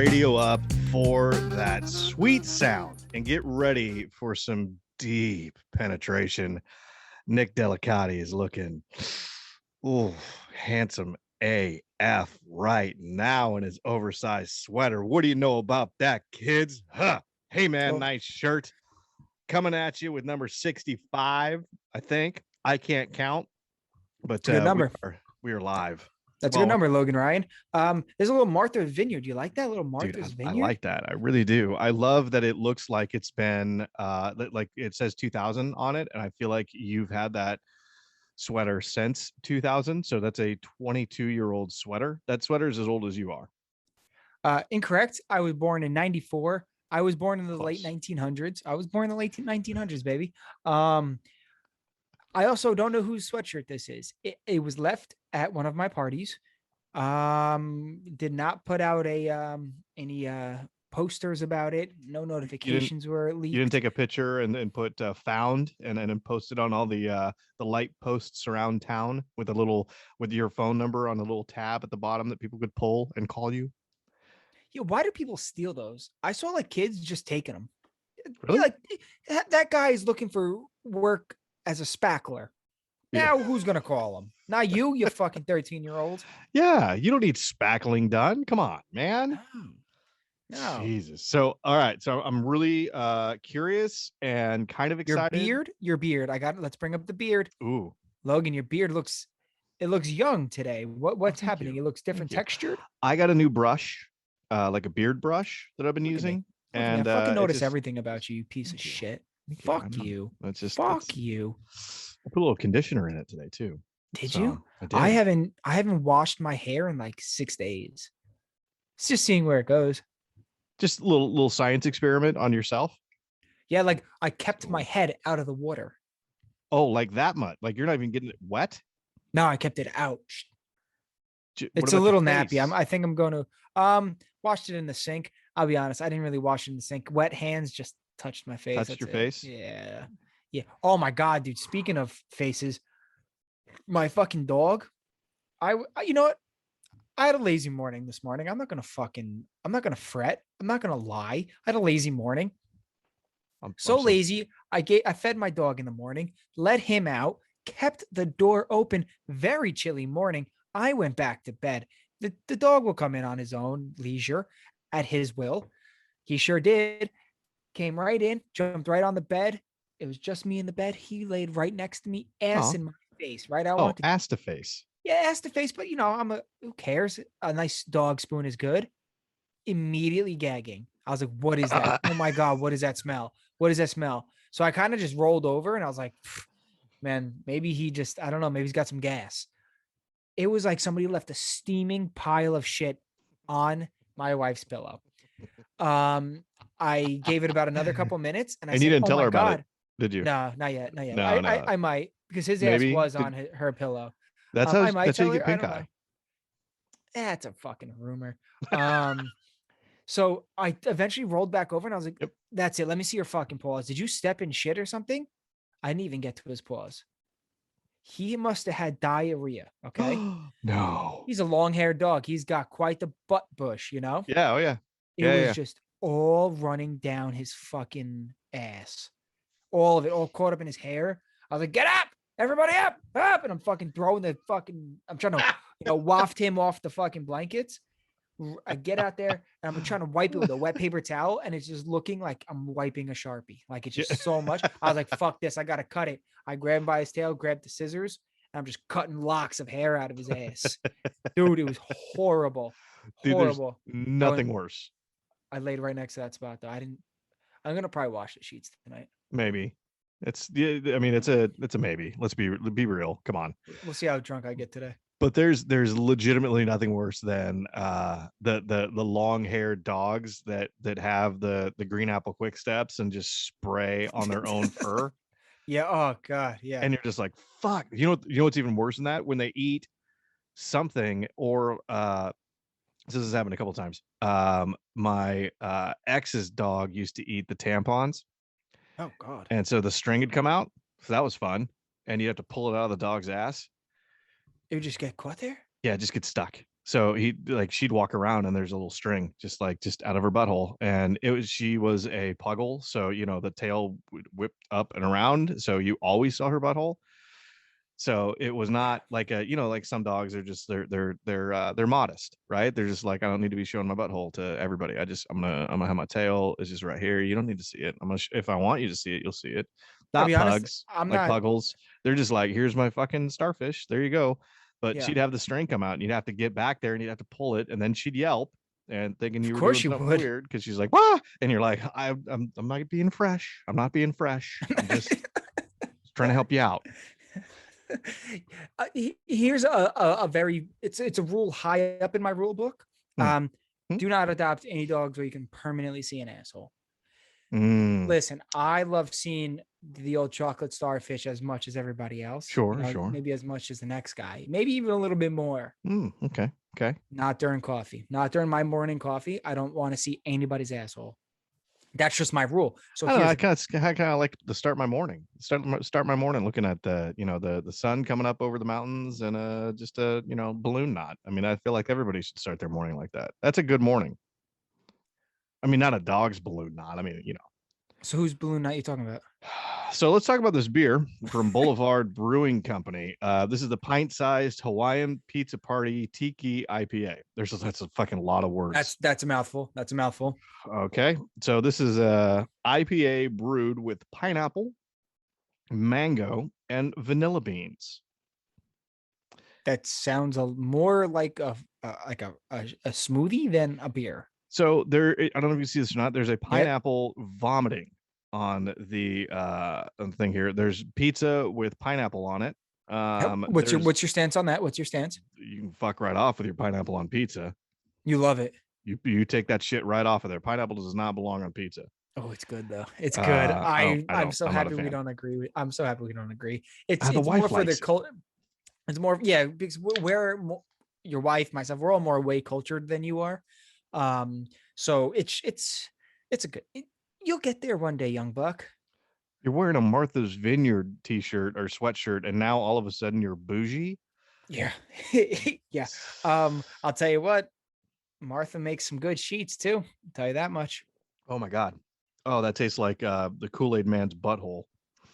radio up for that sweet sound and get ready for some deep penetration. Nick Delicati is looking handsome AF right now in his oversized sweater. What do you know about that, kids? Huh? Hey, man, nice shirt. Coming at you with number 65, I think. I can't count, but good number. We are live. That's a good number, Logan Ryan. There's a little Martha's Vineyard. Do you like that little Martha's Vineyard? I like that. I really do. I love that it looks like it's been like it says 2000 on it, and I feel like you've had that sweater since 2000. So that's a 22-year-old sweater. That sweater is as old as you are. Incorrect. I was born in 94. I was born in the late 1900s. I was born in the late 1900s, baby. I also don't know whose sweatshirt this is. It was left at one of my parties. Did not put out any posters about it. No notifications were leaked. You didn't take a picture and put found and then post it on all the light posts around town with your phone number on a little tab at the bottom that people could pull and call you. Yeah, why do people steal those? I saw like kids just taking them. Really? Yeah, like that guy is looking for work as a spackler. Now who's gonna call him? Not you fucking 13-year-old. Yeah, you don't need spackling done. Come on, man. No. Jesus. So all right. So I'm really curious and kind of excited. Your beard. Let's bring up the beard. Ooh. Logan, your beard looks young today. What's happening? It looks different textured. I got a new brush, like a beard brush that I've been using. And I fucking notice everything about you piece of shit. Fuck you. That's just fuck you. I put a little conditioner in it today too. Did you? I haven't washed my hair in like 6 days. It's just seeing where it goes. Just a little science experiment on yourself. Yeah, like I kept my head out of the water. Oh, like that much? Like you're not even getting it wet? No, I kept it out. It's a little nappy. I think I'm going to washed it in the sink. I'll be honest, I didn't really wash it in the sink. Wet hands just touched my face. Touched your face? Yeah. Yeah. Oh my God, dude. Speaking of faces, my fucking dog. You know what? I had a lazy morning this morning. I'm not gonna fret. I'm not gonna lie. I had a lazy morning. I'm lazy. I fed my dog in the morning, let him out, kept the door open. Very chilly morning. I went back to bed. The dog will come in on his own leisure at his will. He sure did. Came right in, jumped right on the bed. It was just me in the bed. He laid right next to me, ass in my face. Right? Ass to face. Yeah, ass to face. But who cares? A nice dog spoon is good. Immediately gagging. I was like, what is that? Oh my God, what is that smell? What is that smell? So I kind of just rolled over and I was like, man, maybe I don't know, maybe he's got some gas. It was like somebody left a steaming pile of shit on my wife's pillow. I gave it about another couple minutes and I said, you didn't tell her about God. it, did you? No, not yet. Not yet. No, I might, because his ass was on her pillow. That's how you get pink eye. That's a fucking rumor. So I eventually rolled back over and I was like, that's it. Let me see your fucking paws. Did you step in shit or something? I didn't even get to his paws. He must have had diarrhea. Okay. No. He's a long-haired dog. He's got quite the butt bush, you know? Yeah. Oh yeah. It was just all running down his fucking ass. All of it, all caught up in his hair. I was like, get up! Everybody up! Up! And I'm fucking throwing I'm trying to, waft him off the fucking blankets. I get out there and I'm trying to wipe it with a wet paper towel. And it's just looking like I'm wiping a Sharpie. Like it's just so much. I was like, fuck this. I got to cut it. I grabbed him by his tail, grabbed the scissors, and I'm just cutting locks of hair out of his ass. Dude, it was horrible. Horrible. Nothing worse. I laid right next to that spot though. I'm going to probably wash the sheets tonight. Maybe. It's a maybe. Let's be real. Come on. We'll see how drunk I get today. But there's legitimately nothing worse than the long-haired dogs that have the green apple quick steps and just spray on their own fur. Yeah. Oh God. Yeah. And you're just like, fuck. You know what's even worse than that? When they eat something or this has happened a couple of times. My ex's dog used to eat the tampons. Oh God. And so the string had come out. So that was fun. And you have to pull it out of the dog's ass. It would just get caught there? Yeah, just get stuck. So she'd walk around and there's a little string just out of her butthole, and she was a puggle, so the tail would whip up and around, so you always saw her butthole. So it was not like like some dogs are just they're modest, right? They're just like, I don't need to be showing my butthole to everybody. I'm gonna have my tail. It's just right here. You don't need to see it. If I want you to see it, you'll see it. I'll Not be honest, pugs, I'm like not. puggles. They're just like, here's my fucking starfish. There you go. But Yeah, she'd have the string come out, and you'd have to get back there, and you'd have to pull it, and then she'd yelp and thinking of you were course doing you something would. weird because she's like, "Wah!" And you're like, I'm not being fresh. I'm not being fresh. I'm just trying to help you out. Here's a very it's a rule high up in my rule book. Hmm. Hmm. Do not adopt any dogs where you can permanently see an asshole. Mm. Listen, I love seeing the old chocolate starfish as much as everybody else. Sure, sure. Maybe as much as the next guy, maybe even a little bit more. Okay. Okay. Not during coffee, not during my morning coffee. I don't want to see anybody's asshole. That's just my rule. So I don't know. here's I kind of like to start my morning. Start my morning looking at the sun coming up over the mountains and just a balloon knot. I mean, I feel like everybody should start their morning like that. That's a good morning. I mean, not a dog's balloon knot. I mean, so whose balloon night you talking about? So let's talk about this beer from Boulevard Brewing Company. This is the pint-sized Hawaiian Pizza Party Tiki IPA. That's a fucking lot of words. That's a mouthful. That's a mouthful. Okay, so this is a IPA brewed with pineapple, mango, and vanilla beans. That sounds more like a smoothie than a beer. So I don't know if you see this or not. There's a pineapple vomiting on the thing here. There's pizza with pineapple on it. What's your stance on that? What's your stance? You can fuck right off with your pineapple on pizza. You love it. You take that shit right off of there. Pineapple does not belong on pizza. Oh, it's good though. It's good. I'm so happy we don't agree. I'm so happy we don't agree. It's more for the cult. It's more because we're your wife, myself, we're all more way cultured than you are. So it's a good. You'll get there one day, young buck. You're wearing a Martha's Vineyard t-shirt or sweatshirt, and now all of a sudden you're bougie. Yeah, yeah. I'll tell you what. Martha makes some good sheets too. I'll tell you that much. Oh my god. Oh, that tastes like the Kool-Aid man's butthole.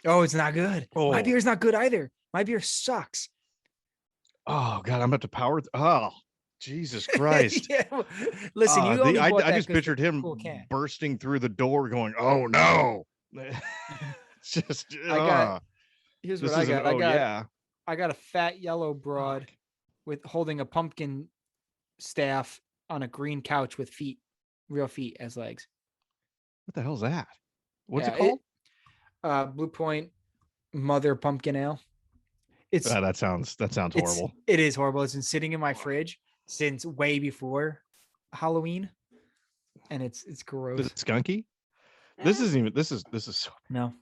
Oh, it's not good. Oh. My beer's not good either. My beer sucks. Oh god, I'm about to power. Oh, Jesus Christ. Yeah. Listen, you only bought I just pictured him bursting through the door going, "Oh no." It's just here's what I got. I got a fat yellow broad with holding a pumpkin staff on a green couch with real feet as legs. What the hell's that? What's it called? Blue Point Mother Pumpkin Ale. It's that sounds horrible. It is horrible. It's been sitting in my fridge since way before Halloween, and it's gross. Is it skunky? This is no,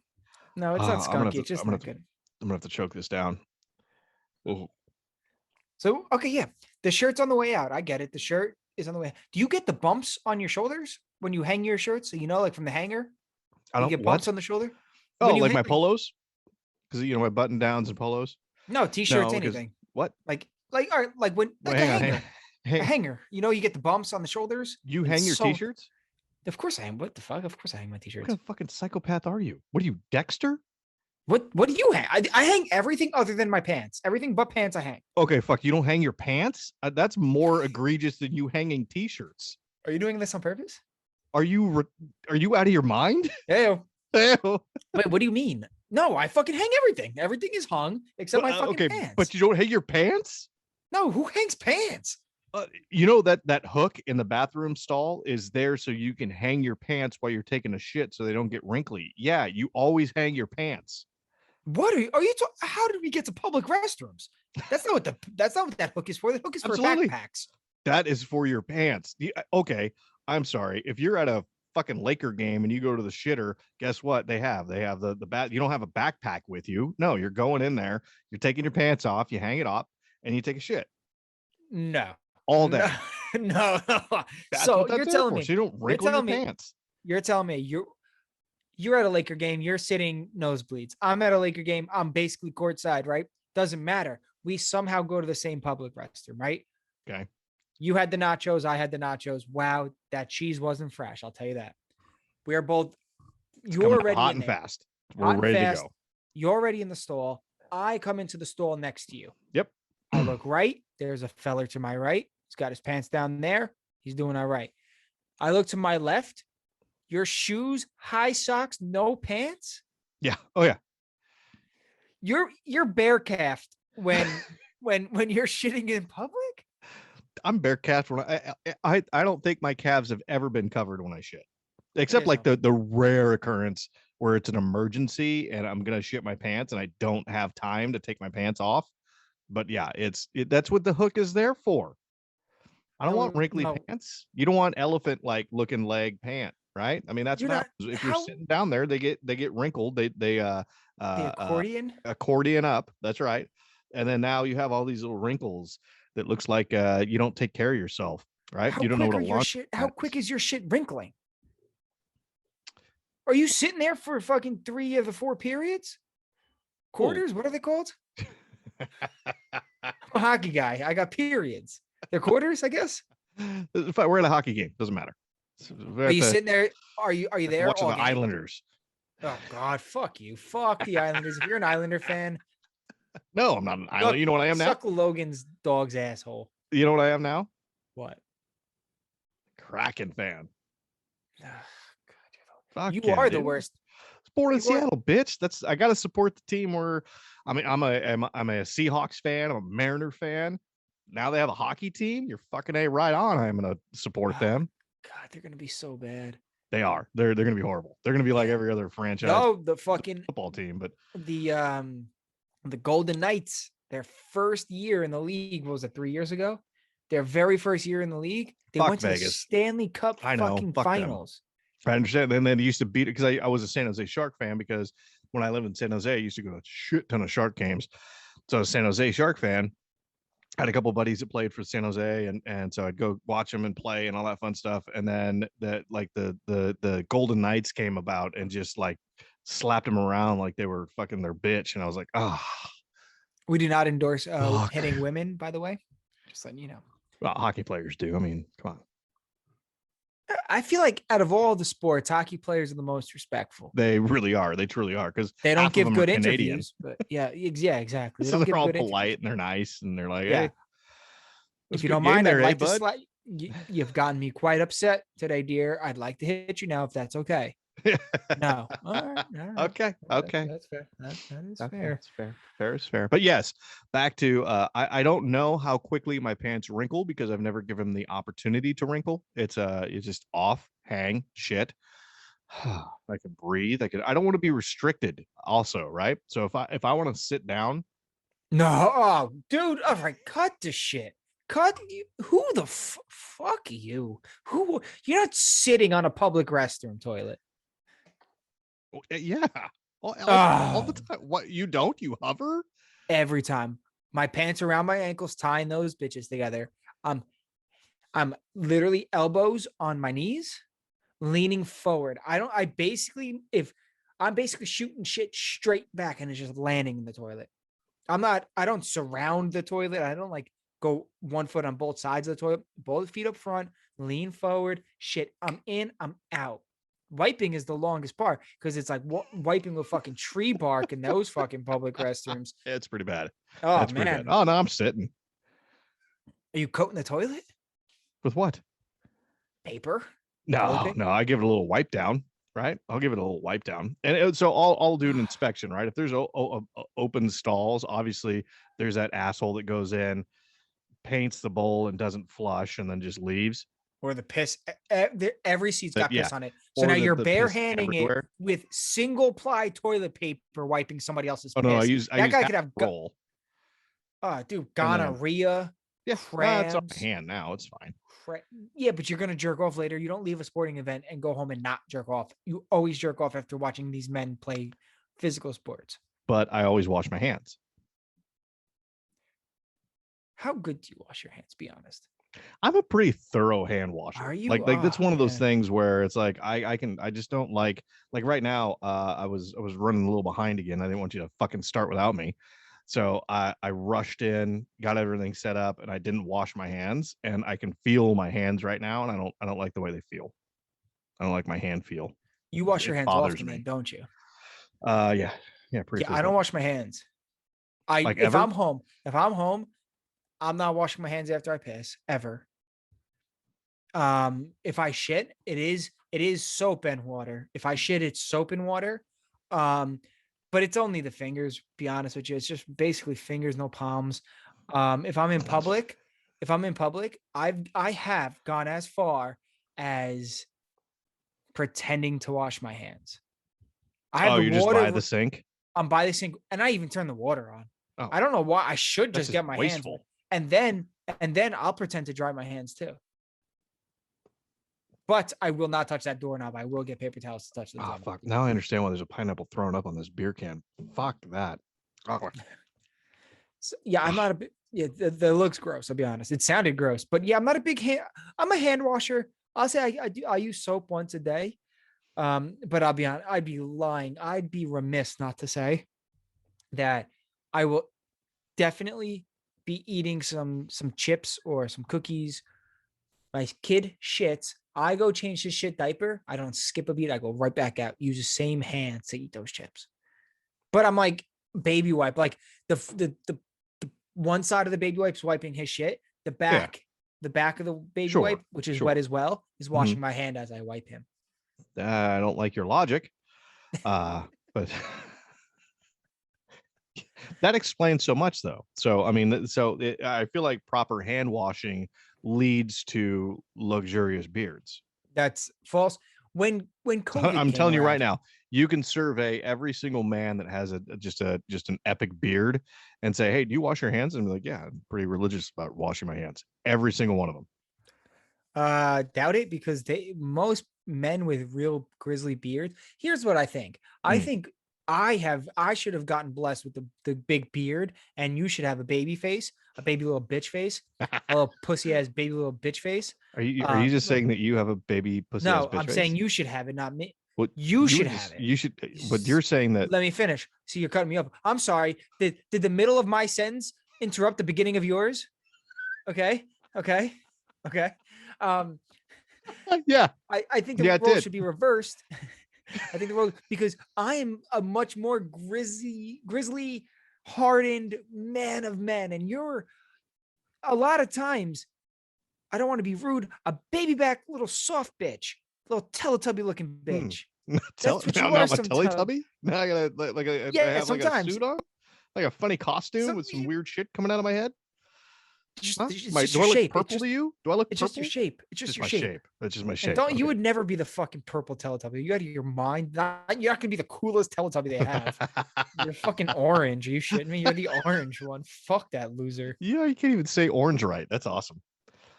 it's not skunky. It's just not good. I'm gonna have to choke this down. Oh. So okay, yeah, the shirt's on the way out. I get it. The shirt is on the way. Do you get the bumps on your shoulders when you hang your shirt? So like from the hanger, you get bumps on the shoulder. Oh, like my polos, because my button downs and polos. No, t-shirts, anything. What? Like all right, like when like hang on. A hanger. You get the bumps on the shoulders. You hang your t-shirts? Of course I am. What the fuck? Of course I hang my t-shirts. What kind of fucking psychopath are you? What are you, Dexter? What do you hang? I hang everything other than my pants. Everything but pants I hang. Okay, fuck. You don't hang your pants? That's more egregious than you hanging t-shirts. Are you doing this on purpose? Are you out of your mind? Ew. Ew. Wait, what do you mean? No, I fucking hang everything. Everything is hung except my fucking pants. But you don't hang your pants? No, who hangs pants? That hook in the bathroom stall is there so you can hang your pants while you're taking a shit so they don't get wrinkly. Yeah, you always hang your pants. What are you how did we get to public restrooms? That's not what that hook is for. The hook is for backpacks. That is for your pants. Okay, I'm sorry. If you're at a fucking Laker game and you go to the shitter, guess what they have the bat. You don't have a backpack with you. No, you're going in there, you're taking your pants off, you hang it up, and you take a shit. No. All day. No. So you're telling me so you don't wrinkle your pants. You're telling me you're at a Laker game, you're sitting nosebleeds. I'm at a Laker game, I'm basically courtside, right? Doesn't matter. We somehow go to the same public restroom, right? Okay. You had the nachos. I had the nachos. Wow, that cheese wasn't fresh. I'll tell you that. We are both. It's coming You're out already hot in and there, fast. We're hot and ready to fast. go. You're already in the stall. I come into the stall next to you. Yep. I look right. There's a feller to my right. He's got his pants down there. He's doing all right. I look to my left. Your shoes, high socks, no pants. Yeah. Oh yeah. You're bare calfed when you're shitting in public. I'm bare calf when I don't think my calves have ever been covered when I shit, except like the rare occurrence where it's an emergency and I'm gonna shit my pants and I don't have time to take my pants off. But yeah, that's what the hook is there for. I don't want wrinkly pants. You don't want elephant like looking leg pant, right? I mean, that's what happens if you're sitting down there. They get wrinkled. They the accordion up. That's right. And then now you have all these little wrinkles that looks like you don't take care of yourself, right? You don't know what a launch. How quick is your shit wrinkling? Are you sitting there for fucking 3 of the 4 periods? Quarters? What are they called? I'm a hockey guy. I got periods. They're quarters, I guess. If we're at a hockey game, doesn't matter. Are you sitting there? Are you there? Watching the Islanders. Oh God, fuck you. Fuck the Islanders. If you're an Islander fan. No, I'm not an Islander. You know what I am now? Suck Logan's dog's asshole. You know what I am now? What? Kraken fan. God, you are the worst. Born in Seattle, bitch. I gotta support the team where I'm a Seahawks fan, I'm a Mariner fan. Now they have a hockey team. You're fucking right on. I'm gonna support them. God, they're gonna be so bad. They are. They're gonna be horrible. They're gonna be like every other franchise. No, the fucking football team, but the Golden Knights, their first year in the league, what was it, 3 years ago? Their very first year in the league, they went to the Stanley Cup fucking finals. I understand. And then they used to beat it because I was a San Jose Shark fan because when I lived in San Jose, I used to go to a shit ton of Shark games. So I was a San Jose Shark fan. I had a couple of buddies that played for San Jose, and so I'd go watch them and play and all that fun stuff. And then the Golden Knights came about and just like slapped them around like they were fucking their bitch. And I was like, oh. We do not endorse hitting women, by the way. Just letting you know. Well, hockey players do. I mean, come on. I feel like out of all the sports, hockey players are the most respectful. They really are. They truly are because they don't give good interviews. But yeah, exactly. So they're all polite and they're nice and they're like, hey, if you don't mind, I'd like to you've gotten me quite upset today, dear. I'd like to hit you now if that's okay. No. All right. Okay. That's fair. That is fair. That's fair. Fair is fair. But yes, back to I don't know how quickly my pants wrinkle because I've never given them the opportunity to wrinkle. It's just off, hang, shit. I can breathe. I don't want to be restricted also, right? So if I want to sit down. No, dude, all right, cut the shit. Who the fuck are you? You're not sitting on a public restroom toilet. Yeah, all the time. What, you don't? You hover every time. My pants around my ankles, tying those bitches together. I'm literally elbows on my knees, leaning forward. If I'm basically shooting shit straight back and it's just landing in the toilet. I don't surround the toilet. I don't like go 1 foot on both sides of the toilet, both feet up front, lean forward. Shit, I'm in, I'm out. Wiping is the longest part because it's like wiping with fucking tree bark in those fucking public restrooms. It's pretty bad. Oh, man. Bad. Oh, no, I'm sitting. Are you coating the toilet? With what? Paper? No, I give it a little wipe down, right? I'll give it a little wipe down. And so I'll do an inspection, right? If there's open stalls, obviously there's that asshole that goes in, paints the bowl and doesn't flush and then just leaves. Or the piss. Every seat's got piss on it. So now you're barehanding it with single ply toilet paper wiping somebody else's piss. No, I use guy could have roll. Oh, dude, gonorrhea. Yeah, it's on my hand now. It's fine. Yeah, but you're gonna jerk off later. You don't leave a sporting event and go home and not jerk off. You always jerk off after watching these men play physical sports. But I always wash my hands. How good do you wash your hands? Be honest. I'm a pretty thorough hand washer. Are you? Like that's one of those things where it's like I just don't like right now. I was running a little behind again. I didn't want you to fucking start without me. So I rushed in, got everything set up, and I didn't wash my hands. And I can feel my hands right now, and I don't like the way they feel. I don't like my hand feel. You wash your It hands bothers often, then, me. don't you? Yeah, yeah, pretty Yeah, I don't frequent. wash my hands. I Like ever? if I'm home, I'm not washing my hands after I piss ever. If I shit, it is soap and water. If I shit, it's soap and water. Um, but it's only the fingers. Be honest with you, it's just basically fingers, no palms. If I'm in public, I have gone as far as pretending to wash my hands. I have Oh, the you're just by the water. sink. I'm by the sink, and I even turn the water on. Oh, I don't know why. I should that's just just get my hands wet, wasteful. and then I'll pretend to dry my hands too. But I will not touch that doorknob. I will get paper towels to touch the Oh doorknob. fuck! Now I understand why there's a pineapple thrown up on this beer can. Fuck that. Oh, So, yeah, I'm not a bit. Yeah, that looks gross. I'll be honest. It sounded gross, but yeah, I'm not a big hand. I'm a hand washer. I'll say I use soap once a day. But I'll be honest. I'd be lying. I'd be remiss not to say that I will definitely be eating some chips or some cookies. My kid shits. I go change his shit diaper. I don't skip a beat. I go right back out. Use the same hands to eat those chips. But I'm like baby wipe, like the one side of the baby wipe's wiping his shit. The yeah, back, the back of the baby sure, wipe, which is wet sure. as well, is Hmm. washing my hand as I wipe him. I don't like your logic, but that explains so much, though. So I mean, I feel like proper hand washing leads to luxurious beards. That's false. When COVID I'm came telling you right around, now, you can survey every single man that has just an epic beard and say, "Hey, do you wash your hands?" And be like, "Yeah, I'm pretty religious about washing my hands." Every single one of them. doubt it because most men with real grizzly beards. Here's what I think. I Mm. think I should have gotten blessed with the big beard, and you should have a baby face, a baby little bitch face, a little pussy ass baby little bitch face. Are you just Like saying that you have a baby pussy ass no, bitch I'm saying face? you should have it, not me. What You you should would have just it. you should, but you're saying that. Let me finish. See, you're cutting me up. I'm sorry. Did the middle of my sentence interrupt the beginning of yours? Okay. Okay. Okay. Um, Yeah, I think the yeah, it role did. should be reversed. I think the role because I am a much more grizzly, hardened man of men, and you're a lot of times. I don't want to be rude. A baby back little soft bitch, little Teletubby looking Hmm. bitch. Tell That's what now, you now are I'm a sometimes. Teletubby. Now I gotta I Yeah, have like a sometimes. suit on, like a funny costume Some with some weird shit coming out of my head. Huh? it's just Do your I look shape. purple to you? Do I look It's just your purple? shape. It's just Just your my shape. shape. That's just my And shape. don't you Okay. would never be the fucking purple Teletubby. You out of your mind. You're not gonna be the coolest Teletubby they have. You're fucking orange. Are you shitting me? You're the orange one. Fuck that loser. Yeah, you can't even say orange right. That's awesome.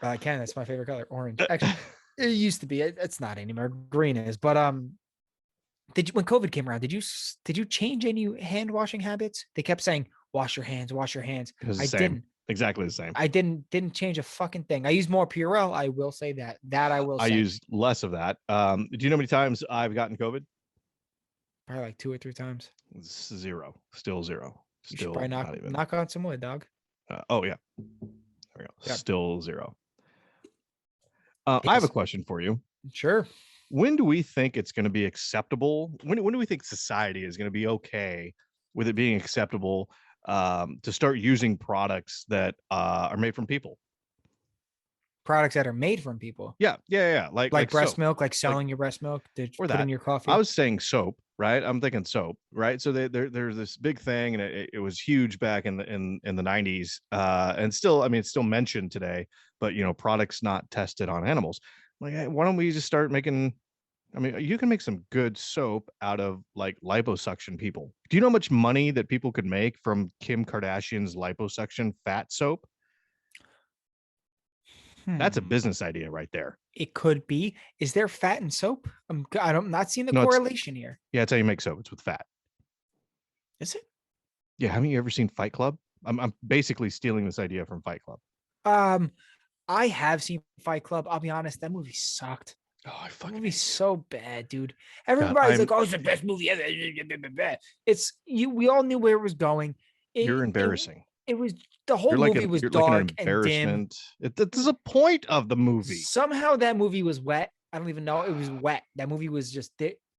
I can. That's my favorite color. Orange. Actually, it used to be. It's not anymore. Green is. But did you when COVID came around? Did you change any hand washing habits? They kept saying wash your hands, wash your hands. It was the I same. didn't. Exactly the same. I didn't change a fucking thing. I use more Purell. I will say that. That I will I say. used less of that. Do you know how many times I've gotten COVID? Probably like 2 or 3 times. Zero. Still zero. You should Still probably knock not even. knock on some wood, dog. Oh yeah. There we go. Yeah. Still zero. I have a Yes. question for you. Sure. When do we think it's going to be acceptable? When do we think society is going to be okay with it being acceptable to start using products that are made from people? Products that are made from people. Yeah, yeah, yeah. Like breast Soap, milk, like like selling your breast milk to or put in that. your I coffee. was saying soap, right? I'm thinking soap, right? So there's this big thing, and it was huge back in the 90s, and still, I mean, it's still mentioned today. But products not tested on animals. Like, hey, why don't we just start making? I mean, you can make some good soap out of like liposuction people. Do you know how much money that people could make from Kim Kardashian's liposuction fat soap? That's a Hmm. business idea right there. It could be. Is there fat in soap? I'm not seeing the No, it's correlation here. yeah, it's how you make soap. It's with fat. Is it? Yeah, haven't you ever seen Fight Club? I'm basically stealing this idea from Fight Club. Um, I have seen Fight Club. I'll be honest, that movie sucked. Oh, I That fucking movie's hate it. so bad, dude. God, Everybody's like, I'm "Oh, it's the best movie ever." It's you. We all knew where it was going. You're It embarrassing. it was the whole movie was You're like an dark and dim. embarrassment. This is a point of the movie. Somehow that movie was wet. I don't even know. It was wet. That movie was just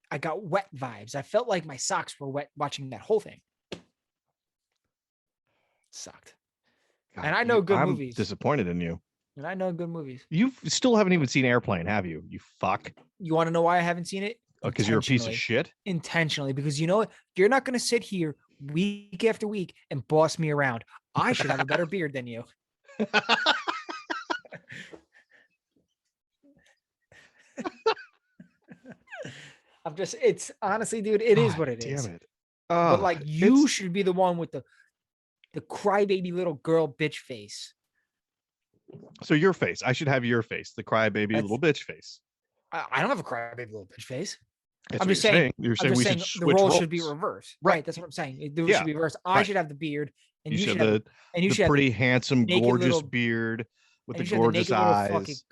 I got wet vibes. I felt like my socks were wet watching that whole thing. Sucked. God, And I know good I'm movies. disappointed in you. And I know good movies. You still haven't even seen Airplane, have you? You fuck. You want to know why I haven't seen it? Because you're a piece of shit. Intentionally, because you know what? You're not going to sit here week after week and boss me around. I should have a better beard than you. I'm just, it's honestly, dude, it is what it is. Damn it. But like, you should be the one with the crybaby little girl bitch face. So your face. I should have your face, the crybaby little bitch face. I don't have a crybaby little bitch face. I'm just saying. You're saying we should switch the role roles. should be reversed. Right. That's what I'm saying. The role should be reversed. I should have the beard, and you should have the pretty handsome, gorgeous beard with the gorgeous eyes.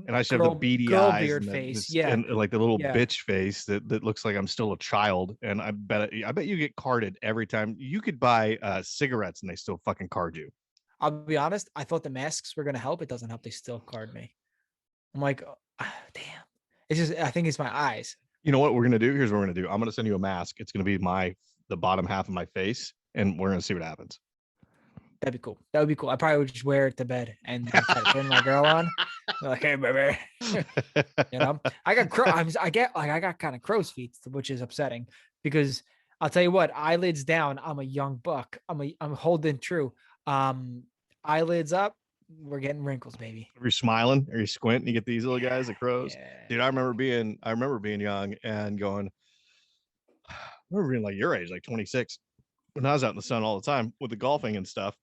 And I should have the beady eyes beard and face. and like the little bitch face that looks like I'm still a child. And I bet you get carded every time. You could buy cigarettes and they still fucking card you. I'll be honest. I thought the masks were gonna help. It doesn't help. They still card me. I'm like, damn. It's just, I think it's my eyes. You know what we're gonna do? Here's what we're gonna do. I'm gonna send you a mask. It's gonna be the bottom half of my face, and we're gonna see what happens. That'd be cool. That would be cool. I probably would just wear it to bed and try to turn my girl on. Like, hey, baby. You know, I got kind of crow's feet, which is upsetting because I'll tell you what, eyelids down. I'm a young buck. I'm holding true. Eyelids up. We're getting wrinkles, baby. Are you smiling? Are you squinting? You get these little guys, the crows. Yeah. Dude, I remember being young and going. I remember being like your age, like 26, when I was out in the sun all the time with the golfing and stuff.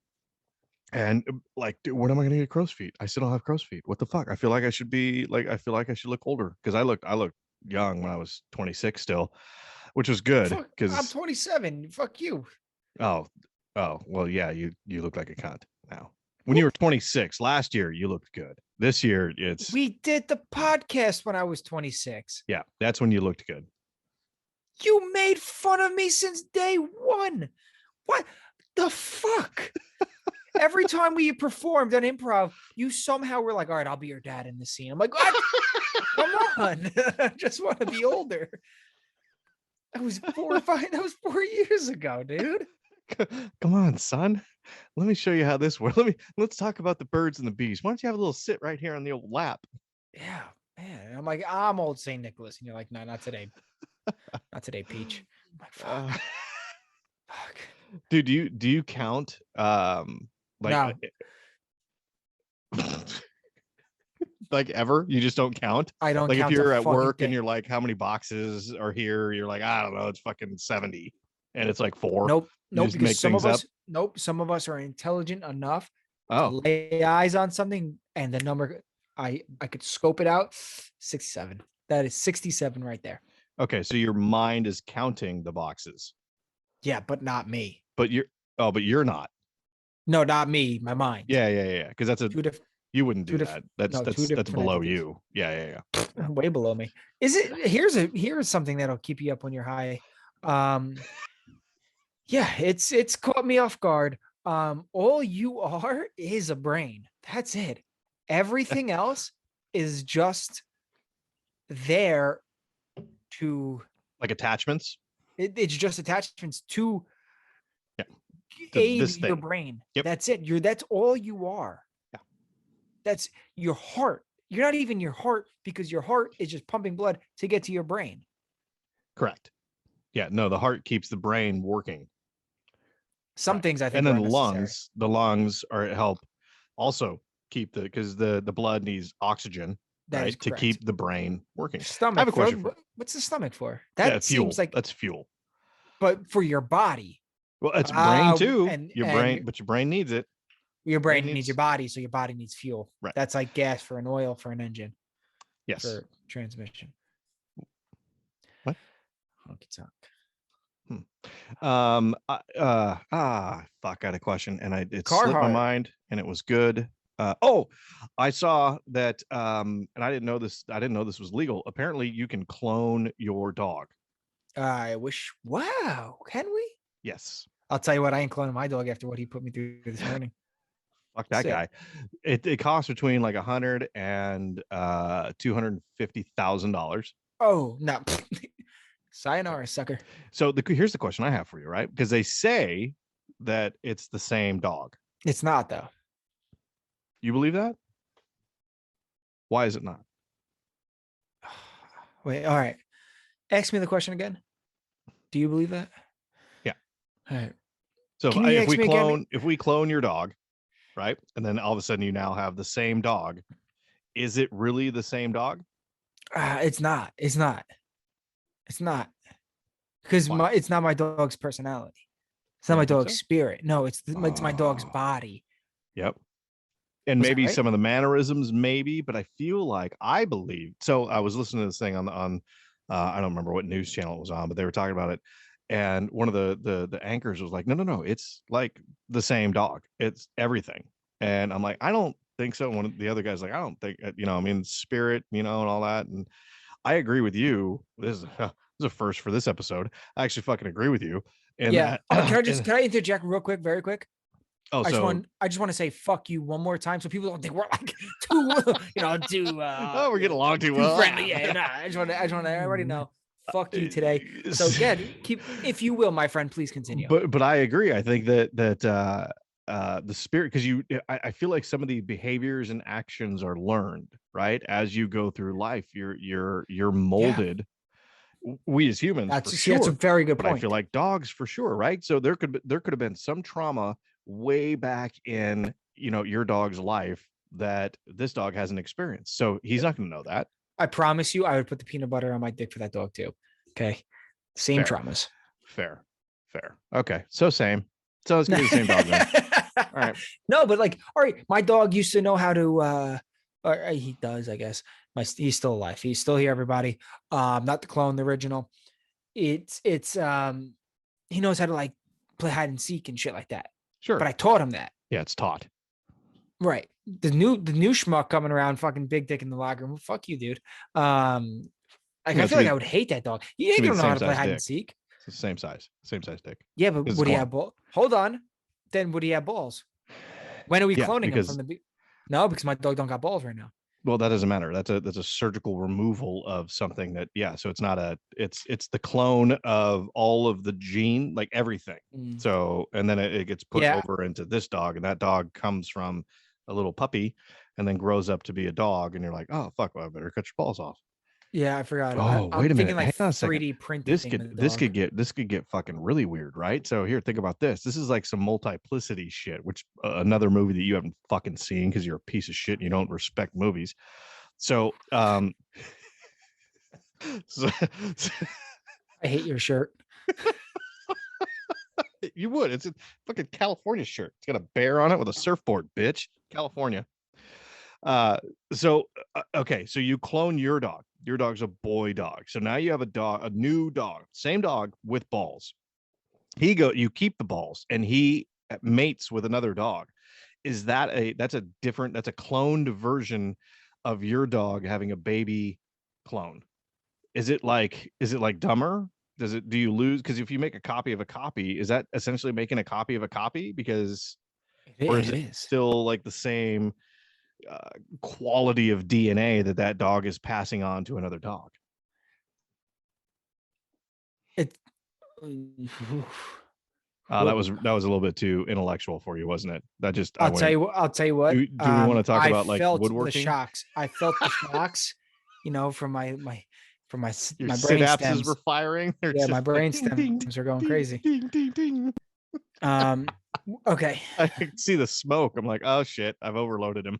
And like, dude, when am I gonna get crow's feet? I still don't have crow's feet. What the fuck? I feel like I should look older because I looked young when I was 26 still, which was good because I'm 27. Fuck you. Oh, well, yeah, you look like a cunt now. When you were 26 last year, you looked good. This year, we did the podcast when I was 26. Yeah, that's when you looked good. You made fun of me since day one. What the fuck? Every time we performed on improv, you somehow were like, all right, I'll be your dad in the scene. I'm like, what? Come on. I just want to be older. That was 4 years ago, dude. Come on, son. Let me show you how this works. Let's talk about the birds and the bees. Why don't you have a little sit right here on the old lap? Yeah, man. I'm like, I'm old St. Nicholas. And you're like, no, not today. Not today, Peach. I'm like, fuck. Fuck. Dude, do you count no. like ever? You just don't count? I don't like count. If you're at work and you're like, how many boxes are here? You're like, I don't know, it's fucking 70. And it's like 4. Nope. Because some of us are intelligent enough to lay eyes on something, and the number I could scope it out. 67. That is 67 right there. Okay, so your mind is counting the boxes. Yeah, but not me. But you're not. No, not me. My mind. Yeah. Because that's you wouldn't do that. That's below entities. you. Yeah. Way below me. Is it? Here's something that'll keep you up when you're high. Yeah, it's caught me off guard. All you are is a brain. That's it. Everything else is just there to like attachments. It's just attachments to to aid your brain. Yep. That's it. That's all you are. Yeah. That's your heart. You're not even your heart because your heart is just pumping blood to get to your brain. Correct. Yeah. No, the heart keeps the brain working. Some things I think. And then the lungs help also keep because the blood needs oxygen. Right, to keep the brain working. Stomach. I have a question what's the stomach for? That seems like that's fuel. But for your body. Well, it's brain too. But your brain needs it. Your brain needs your body, so your body needs fuel. Right. That's like gas for an oil for an engine. Yes. For transmission. What? Honky tonk. Fuck, I had a question and it Carhartt. slipped my mind and it was good. I saw that and I didn't know this was legal. Apparently you can clone your dog. I wish. Wow, can we? Yes. I'll tell you what, I ain't cloning my dog after what he put me through this morning. Fuck that Sick. guy. It costs between like $100 and $250,000. Oh no. Sayonara, sucker. So here's the question I have for you, right? Because they say that it's the same dog. It's not though. You believe that? Why is it not? Wait, all right. Ask me the question again. Do you believe that? Yeah. All right. So Can you ask me again? if we clone your dog, right? And then all of a sudden you now have the same dog. Is it really the same dog? It's not. It's not. It's not. Because Why? it's not my dog's personality. It's You not my don't think dog's so? spirit. No, it's my dog's body. Yep. And Was that maybe right? some of the mannerisms, maybe, but I feel like I believe. So I was listening to this thing on I don't remember what news channel it was on, but they were talking about it, and one of the anchors was like, no, it's like the same dog, it's everything. And I'm like, I don't think so. One of the other guys like, I don't think, I mean, spirit, and all that. And I agree with you. This is a first for this episode. I actually fucking agree with you. And Yeah. that, Can I interject real quick, very quick? oh, I so just want to say fuck you one more time so people don't think we're like too oh, we're getting along too too well. friendly. Yeah, no, I already know. Fuck you today. So again, if you will, my friend, please continue. But I agree. I think that the spirit, because I feel like some of the behaviors and actions are learned, right? As you go through life, you're Yeah. molded. We as humans, for That's a sure, very good but I feel point. like dogs for sure, right? So there could have been some trauma way back in your dog's life that this dog hasn't experienced. So he's not going to know that. I promise you, I would put the peanut butter on my dick for that dog too. Okay. Same Fair, traumas. fair, fair. Okay, so same. So it's gonna be the same dog then. All right. No, but like, all right, my dog used to know how to or he does, I guess. He's still alive. He's still here, everybody. Not the clone, the original. It's he knows how to like play hide and seek and shit like that. Sure. But I taught him that. Yeah, it's taught. Right. The new schmuck coming around, fucking big dick in the locker room. Well, fuck you, dude. Like, I feel like I would hate that dog. He ain't gonna know how to play hide and seek. It's the same size dick. Yeah, but would he have balls? Hold on. Then would he have balls? When are we cloning him from the? No, because my dog don't got balls right now. Well, that doesn't matter. That's a surgical removal of something that, yeah. So it's not it's the clone of all of the gene, like everything. So, and then it gets put over into this dog, and that dog comes from a little puppy and then grows up to be a dog. And you're like, oh, fuck, well, I better cut your balls off. Yeah, I forgot. Oh, wait a minute. Like Hang on a second. 3D printing. This could get fucking really weird, right? So here, think about this. This is like some multiplicity shit, which another movie that you haven't fucking seen because you're a piece of shit and you don't respect movies. So, so I hate your shirt. You would. It's a fucking California shirt. It's got a bear on it with a surfboard, bitch. California. Okay, so you clone your dog. Your dog's a boy dog. So now you have a new dog, same dog with balls. You keep the balls and he mates with another dog. That's a cloned version of your dog having a baby clone? Is it like dumber? Do you lose? Because if you make a copy of a copy, is that essentially making a copy of a copy? Because or is it still like the same quality of DNA that dog is passing on to another dog? That was a little bit too intellectual for you, wasn't it? I'll tell you what. Do we want to talk about like woodworking? The shocks. I felt the shocks, from my brain synapses stems were firing. Yeah, my brain stems are going crazy. Okay. I can see the smoke. I'm like, oh shit, I've overloaded him.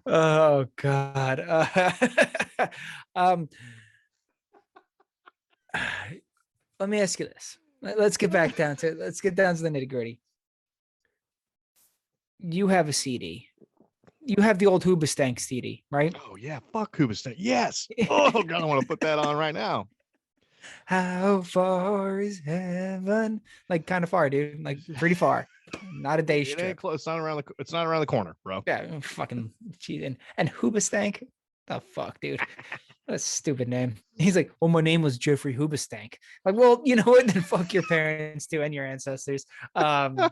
Oh God. Let me ask you this. Let's get down to the nitty gritty. You have a CD. You have the old Hoobastank CD, right? Oh yeah, fuck Hoobastank. Yes. Oh God, I want to put that on right now. How far is heaven? Like kind of far, dude. Like pretty far. Not a day trip. Ain't close. It's not around the corner, bro. Yeah, fucking cheating. And Hoobastank. The fuck, dude. What a stupid name. He's like, well, my name was Jeffrey Hoobastank. Like, well, you know what? Then fuck your parents too and your ancestors. Because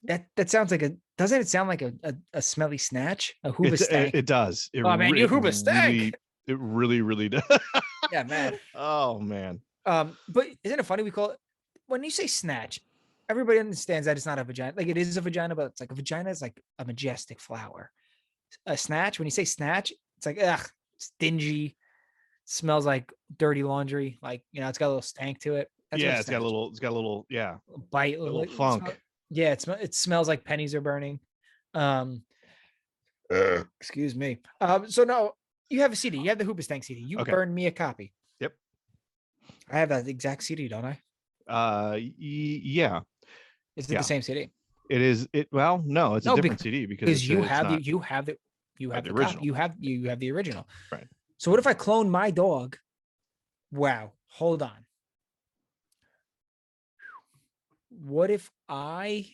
that sounds like doesn't it sound like a smelly snatch? A Hoobastank. It does. Oh man, you Hoobastank. It really does. Yeah, man. Oh man. But isn't it funny we call it when you say snatch, everybody understands that it's not a vagina. Like it is a vagina, but it's like a vagina is like a majestic flower. A snatch, when you say snatch, it's like ugh, stingy, smells like dirty laundry. Like, you know, it's got a little stank to it. That's Yeah, it's got a little, bite, a little funk. Yeah, it smells like pennies are burning. Um, excuse me. So no, you have a CD. You have the Hoobastank CD. You burned me a copy. Yep. I have that exact CD, don't I? Yeah. Is it the same CD? It is. Well, no, it's a different CD because you have the original. You have the original. Right. So what if I clone my dog? Wow. Hold on. What if my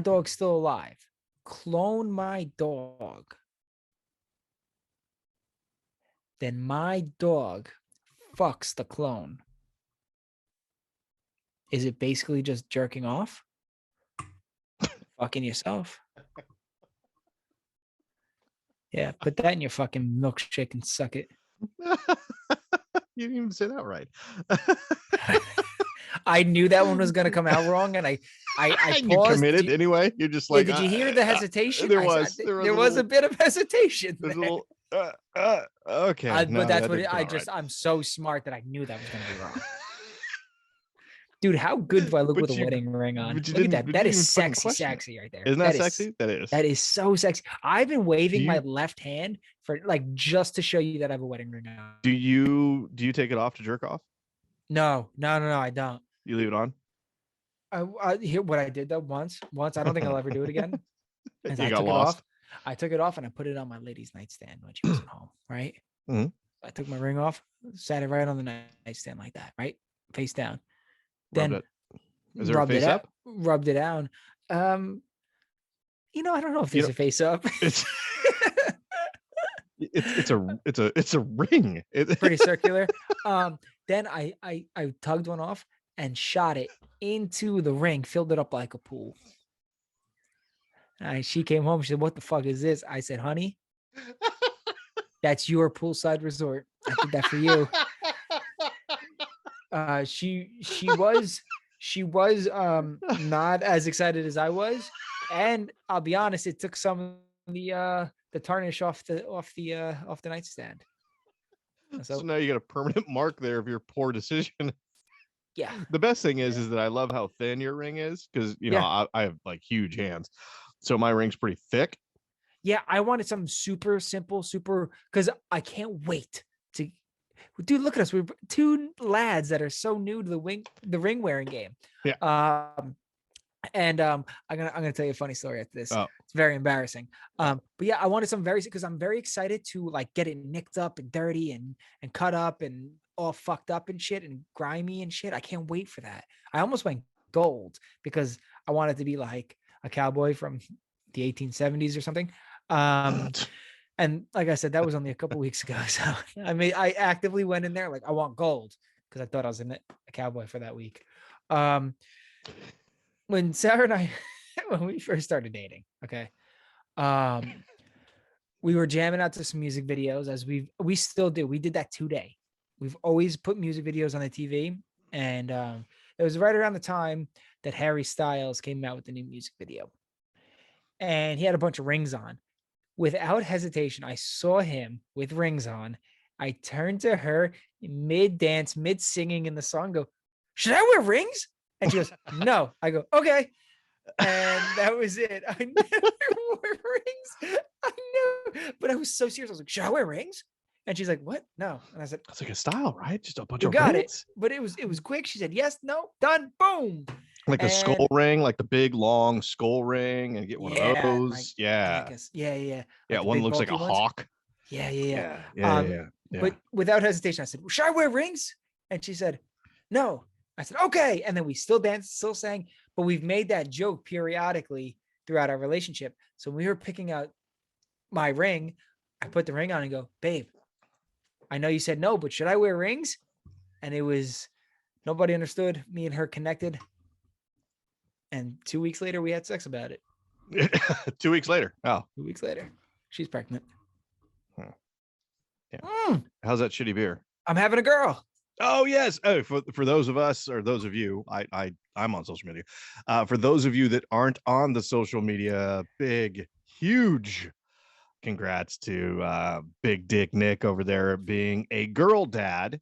dog's still alive, clone my dog, then my dog fucks the clone? Is it basically just jerking off? Fucking yourself. Yeah, put that in your fucking milkshake and suck it. You didn't even say that right. I knew that one was gonna come out wrong, and I paused. You committed anyway. You're just like, did you hear the hesitation? There was a bit of hesitation. There's a little. Okay, but that's what I'm so smart that I knew that was gonna be wrong. Dude, how good do I look with a wedding ring on? Look at that. That is sexy right there. Isn't that sexy? That is. That is so sexy. I've been waving my left hand for like just to show you that I have a wedding ring on. Do you take it off to jerk off? No, I don't. You leave it on? I hear what I did though once. I don't think I'll ever do it again. You got lost. I took it off and I put it on my lady's nightstand when she wasn't home, right? Mm-hmm. I took my ring off, sat it right on the nightstand like that, right? Face down. Then rubbed it up, rubbed it down. You know, I don't know if there's a face up. It's a ring. It's pretty circular. Then I tugged one off and shot it into the ring, filled it up like a pool. She came home. She said, "What the fuck is this?" I said, "Honey, that's your poolside resort. I did that for you." She was not as excited as I was, and I'll be honest, it took some of the tarnish off the nightstand. So now you got a permanent mark there of your poor decision. Yeah. The best thing is that I love how thin your ring is, because you know I have like huge hands, so my ring's pretty thick. Yeah, I wanted something super simple, because I can't wait to. Dude, look at us. We're two lads that are so new to the ring wearing game. Yeah. I'm gonna tell you a funny story after this. Oh. It's very embarrassing. But yeah, I wanted something because I'm very excited to like get it nicked up and dirty and cut up and all fucked up and shit and grimy and shit. I can't wait for that. I almost went gold because I wanted to be like a cowboy from the 1870s or something. And like I said, that was only a couple weeks ago. So I actively went in there like I want gold because I thought I was a cowboy for that week. When Sarah and I, when we first started dating, okay, we were jamming out to some music videos as we still do. We did that today. We've always put music videos on the TV, and it was right around the time that Harry Styles came out with the new music video, and he had a bunch of rings on. Without hesitation, I saw him with rings on. I turned to her mid-dance, mid-singing in the song, go, "Should I wear rings?" And she goes, "No." I go, "Okay." And that was it. I never wore rings. I know. But I was so serious. I was like, "Should I wear rings?" And she's like, "What? No." And I said, "That's like a style, right? Just a bunch of got rings." It. But it was quick. She said, "Yes, no, done, boom." Like a skull ring, like the big long skull ring, and get one of those. Like, yeah. Like one looks like a hawk. Yeah. But without hesitation, I said, "Should I wear rings?" And she said, "No." I said, "Okay." And then we still danced, still sang, but we've made that joke periodically throughout our relationship. So when we were picking out my ring, I put the ring on and go, "Babe, I know you said no, but should I wear rings? And it was nobody understood. Me and her connected. And 2 weeks later, we had sex about it. 2 weeks later. Oh, 2 weeks later, she's pregnant. yeah. How's that shitty beer? I'm having a girl. Oh yes. Oh, for those of us or those of you, I'm on social media. For those of you that aren't on the social media, big, huge congrats to Big Dick Nick over there being a girl dad.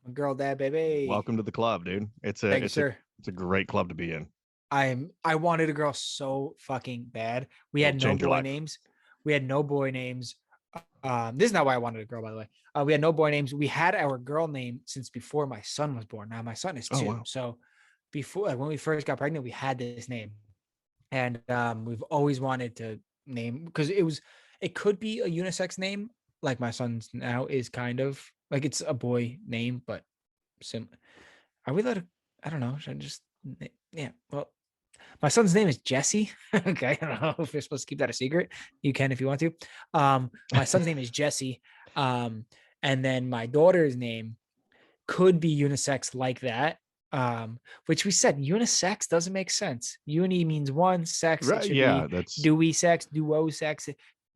A girl dad, baby. Welcome to the club, dude. It's a great club to be in. I wanted a girl so fucking bad. We had no boy names. This is not why I wanted a girl, by the way. We had no boy names. We had our girl name since before my son was born. Now my son is 2. Oh, wow. So before, when we first got pregnant, we had this name, and we've always wanted to name, because it could be a unisex name. Like my son's now is kind of like, it's a boy name, but are we allowed to, I don't know. Should I just, yeah. Well, my son's name is Jesse. Okay. I don't know if you're supposed to keep that a secret. You can if you want to. My son's name is Jesse. And then my daughter's name could be unisex like that. Which we said unisex doesn't make sense. Uni means one, sex. Right, yeah, that's dewey sex, duo sex,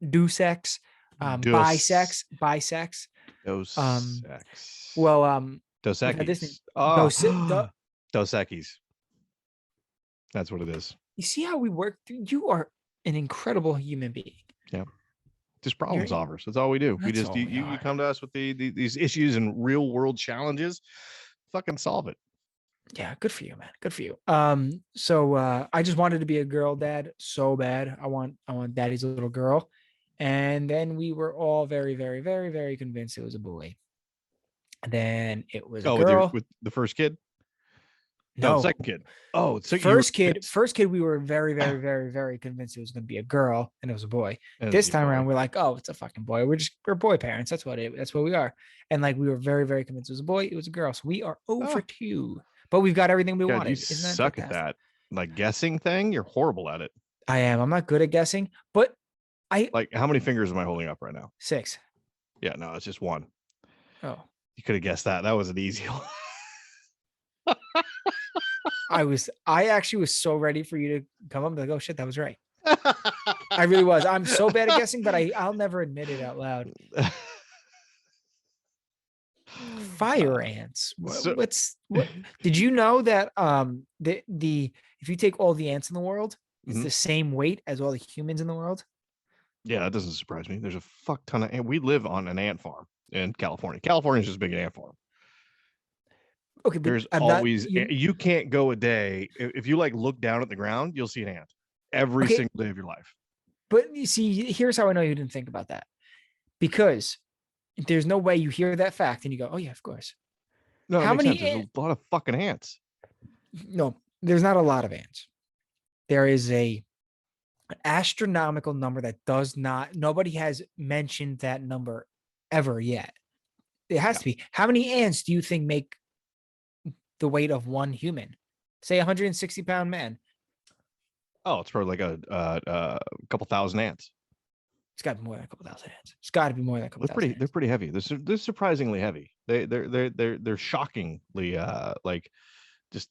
do sex, bisex. Dos sex. Well, Dos Equis. Dos Equis. That's what it is. You see how we work? You are an incredible human being. Yeah. Just problem solvers. That's all we do. We just you come to us with these issues and real world challenges. Fucking solve it. Yeah, good for you, man. Good for you. So I just wanted to be a girl dad so bad. I want daddy's little girl. And then we were all very, very, very, very convinced it was a boy. And then it was a girl. With the first kid? No, second kid. Oh, so first kid, we were very, very, very, very convinced it was going to be a girl, and it was a boy. And this time around, we're like, oh, it's a fucking boy. We're boy parents. That's what we are. And like, we were very, very convinced it was a boy. It was a girl. So we are 0 for 2, but we've got everything we wanted. You suck at that, like, guessing thing. You're horrible at it. I am. I'm not good at guessing, but like, how many fingers am I holding up right now? 6. Yeah, no, it's just 1. Oh, you could have guessed that. That was an easy one. I actually was so ready for you to come up and be like, oh shit, that was right. I really was. I'm so bad at guessing, but I'll never admit it out loud. Fire ants. What did you know that if you take all the ants in the world, it's the same weight as all the humans in the world? Yeah, that doesn't surprise me. There's a fuck ton of ants. We live on an ant farm in California. California's just a big ant farm. Okay, but there's always you can't go a day if you like look down at the ground, you'll see an ant every single day of your life. But you see, here's how I know you didn't think about that, because there's no way you hear that fact and you go, oh yeah, of course. No, how many? There's a lot of fucking ants. No, there's not a lot of ants. There is an astronomical number that nobody has mentioned that number ever yet. It has to be. How many ants do you think make the weight of one human? Say 160-pound man. Oh, it's probably like a couple thousand ants. It's got to be more than a couple thousand ants. It's got to be more than a couple thousand. They're pretty heavy. They're surprisingly heavy. They're shockingly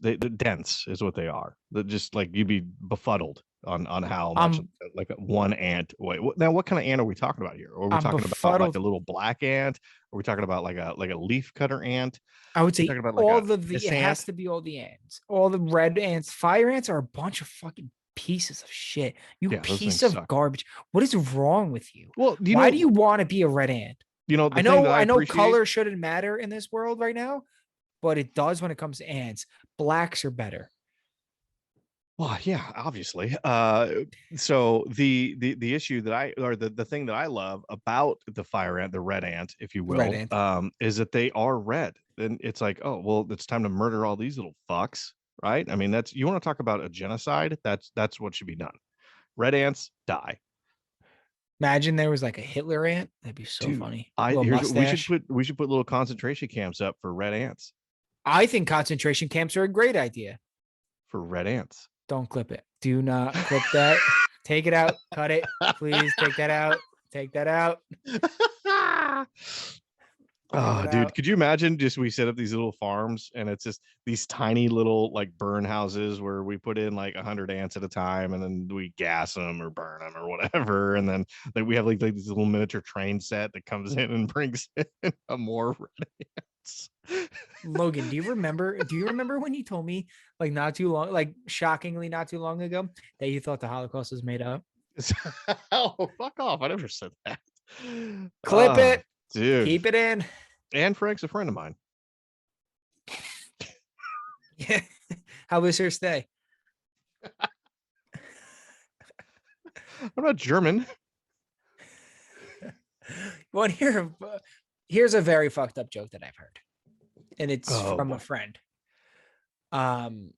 they're dense is what they are. They're just like, you'd be befuddled on how much like one ant. Wait, now what kind of ant are we talking about here? Or are we talking about like a little black ant? Are we talking about like a leaf cutter ant? I would say it has to be all the ants. All the red ants. Fire ants are a bunch of fucking pieces of shit. Piece of garbage. What is wrong with you? Well, why do you want to be a red ant? You know, I know color shouldn't matter in this world right now, but it does when it comes to ants. Blacks are better. Well, yeah, obviously. So the issue that the thing that I love about the fire ant, the red ant, if you will, is that they are red. And it's like, oh, well, it's time to murder all these little fucks, right? I mean, you want to talk about a genocide? That's what should be done. Red ants die. Imagine there was like a Hitler ant. That'd be so funny. We should put little concentration camps up for red ants. I think concentration camps are a great idea. For red ants. Don't clip it. Do not clip that. Take it out. Cut it. Please take that out. Take that out. Figure Oh, it dude, out. could you imagine just we set up these little farms and it's just these tiny little like burn houses where we put in like 100 ants at a time and then we gas them or burn them or whatever. And then like we have like this little miniature train set that comes in and brings in a more red ants. Logan, do you remember? Do you remember when you told me, like not too long, like shockingly not too long ago, that you thought the Holocaust was made up? Oh, fuck off. I never said that. Clip Oh, it. dude. Keep it in. And Frank's a friend of mine. Yeah. How was her stay? I'm not German. Well, here's a very fucked up joke that I've heard, and it's Oh from a boy. friend. And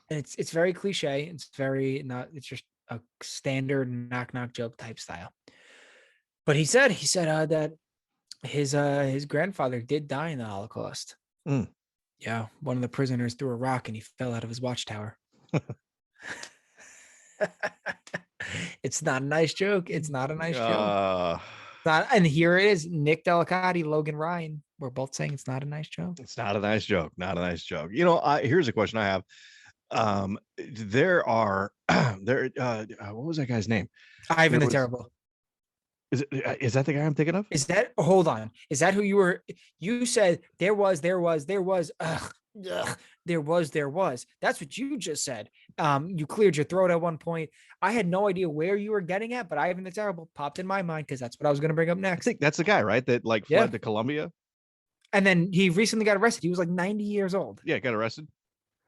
it's very cliche. It's very not. It's just a standard knock knock joke type style. But he said that his grandfather did die in the Holocaust. Mm. Yeah, one of the prisoners threw a rock and he fell out of his watchtower. It's not a nice joke. It's not a nice joke. Not, and here it is. Nick Delicati, Logan Ryan. We're both saying it's not a nice joke. It's not a nice joke. Not a nice joke. You know, here's a question I have. There are what was that guy's name? Ivan There the was Terrible. is that the guy I'm thinking of? Is that, hold on. Is that who you were? You said there was. Ugh, there was. That's what you just said. You cleared your throat at one point. I had no idea where you were getting at, but Ivan the Terrible popped in my mind because that's what I was going to bring up I next. think that's the guy, right? That like Yeah. fled to Colombia. And then he recently got arrested. He was like 90 years old. Yeah, got arrested.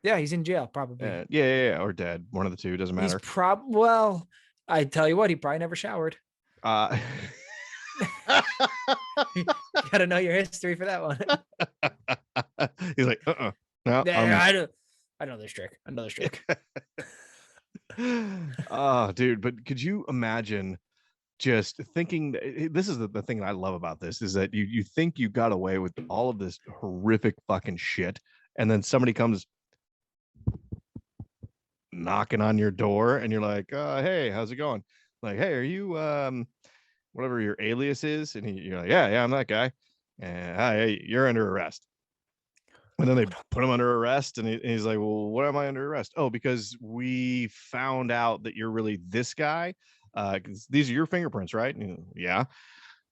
Yeah, he's in jail probably. Yeah, or dead. One of the two, doesn't matter. Well, I tell you what, he probably never showered. Uh Gotta know your history for that one. He's like, no, I know this trick. Another trick. Oh, dude, but could you imagine just thinking this is the thing that I love about this is that you think you got away with all of this horrific fucking shit, and then somebody comes knocking on your door and you're like, hey, how's it going? Like, hey, are you whatever your alias is? And you're like, yeah, I'm that guy. And hey, you're under arrest. And then they put him under arrest, and he's like, well, what am I under arrest? Oh, because we found out that you're really this guy. Because these are your fingerprints, right? And yeah,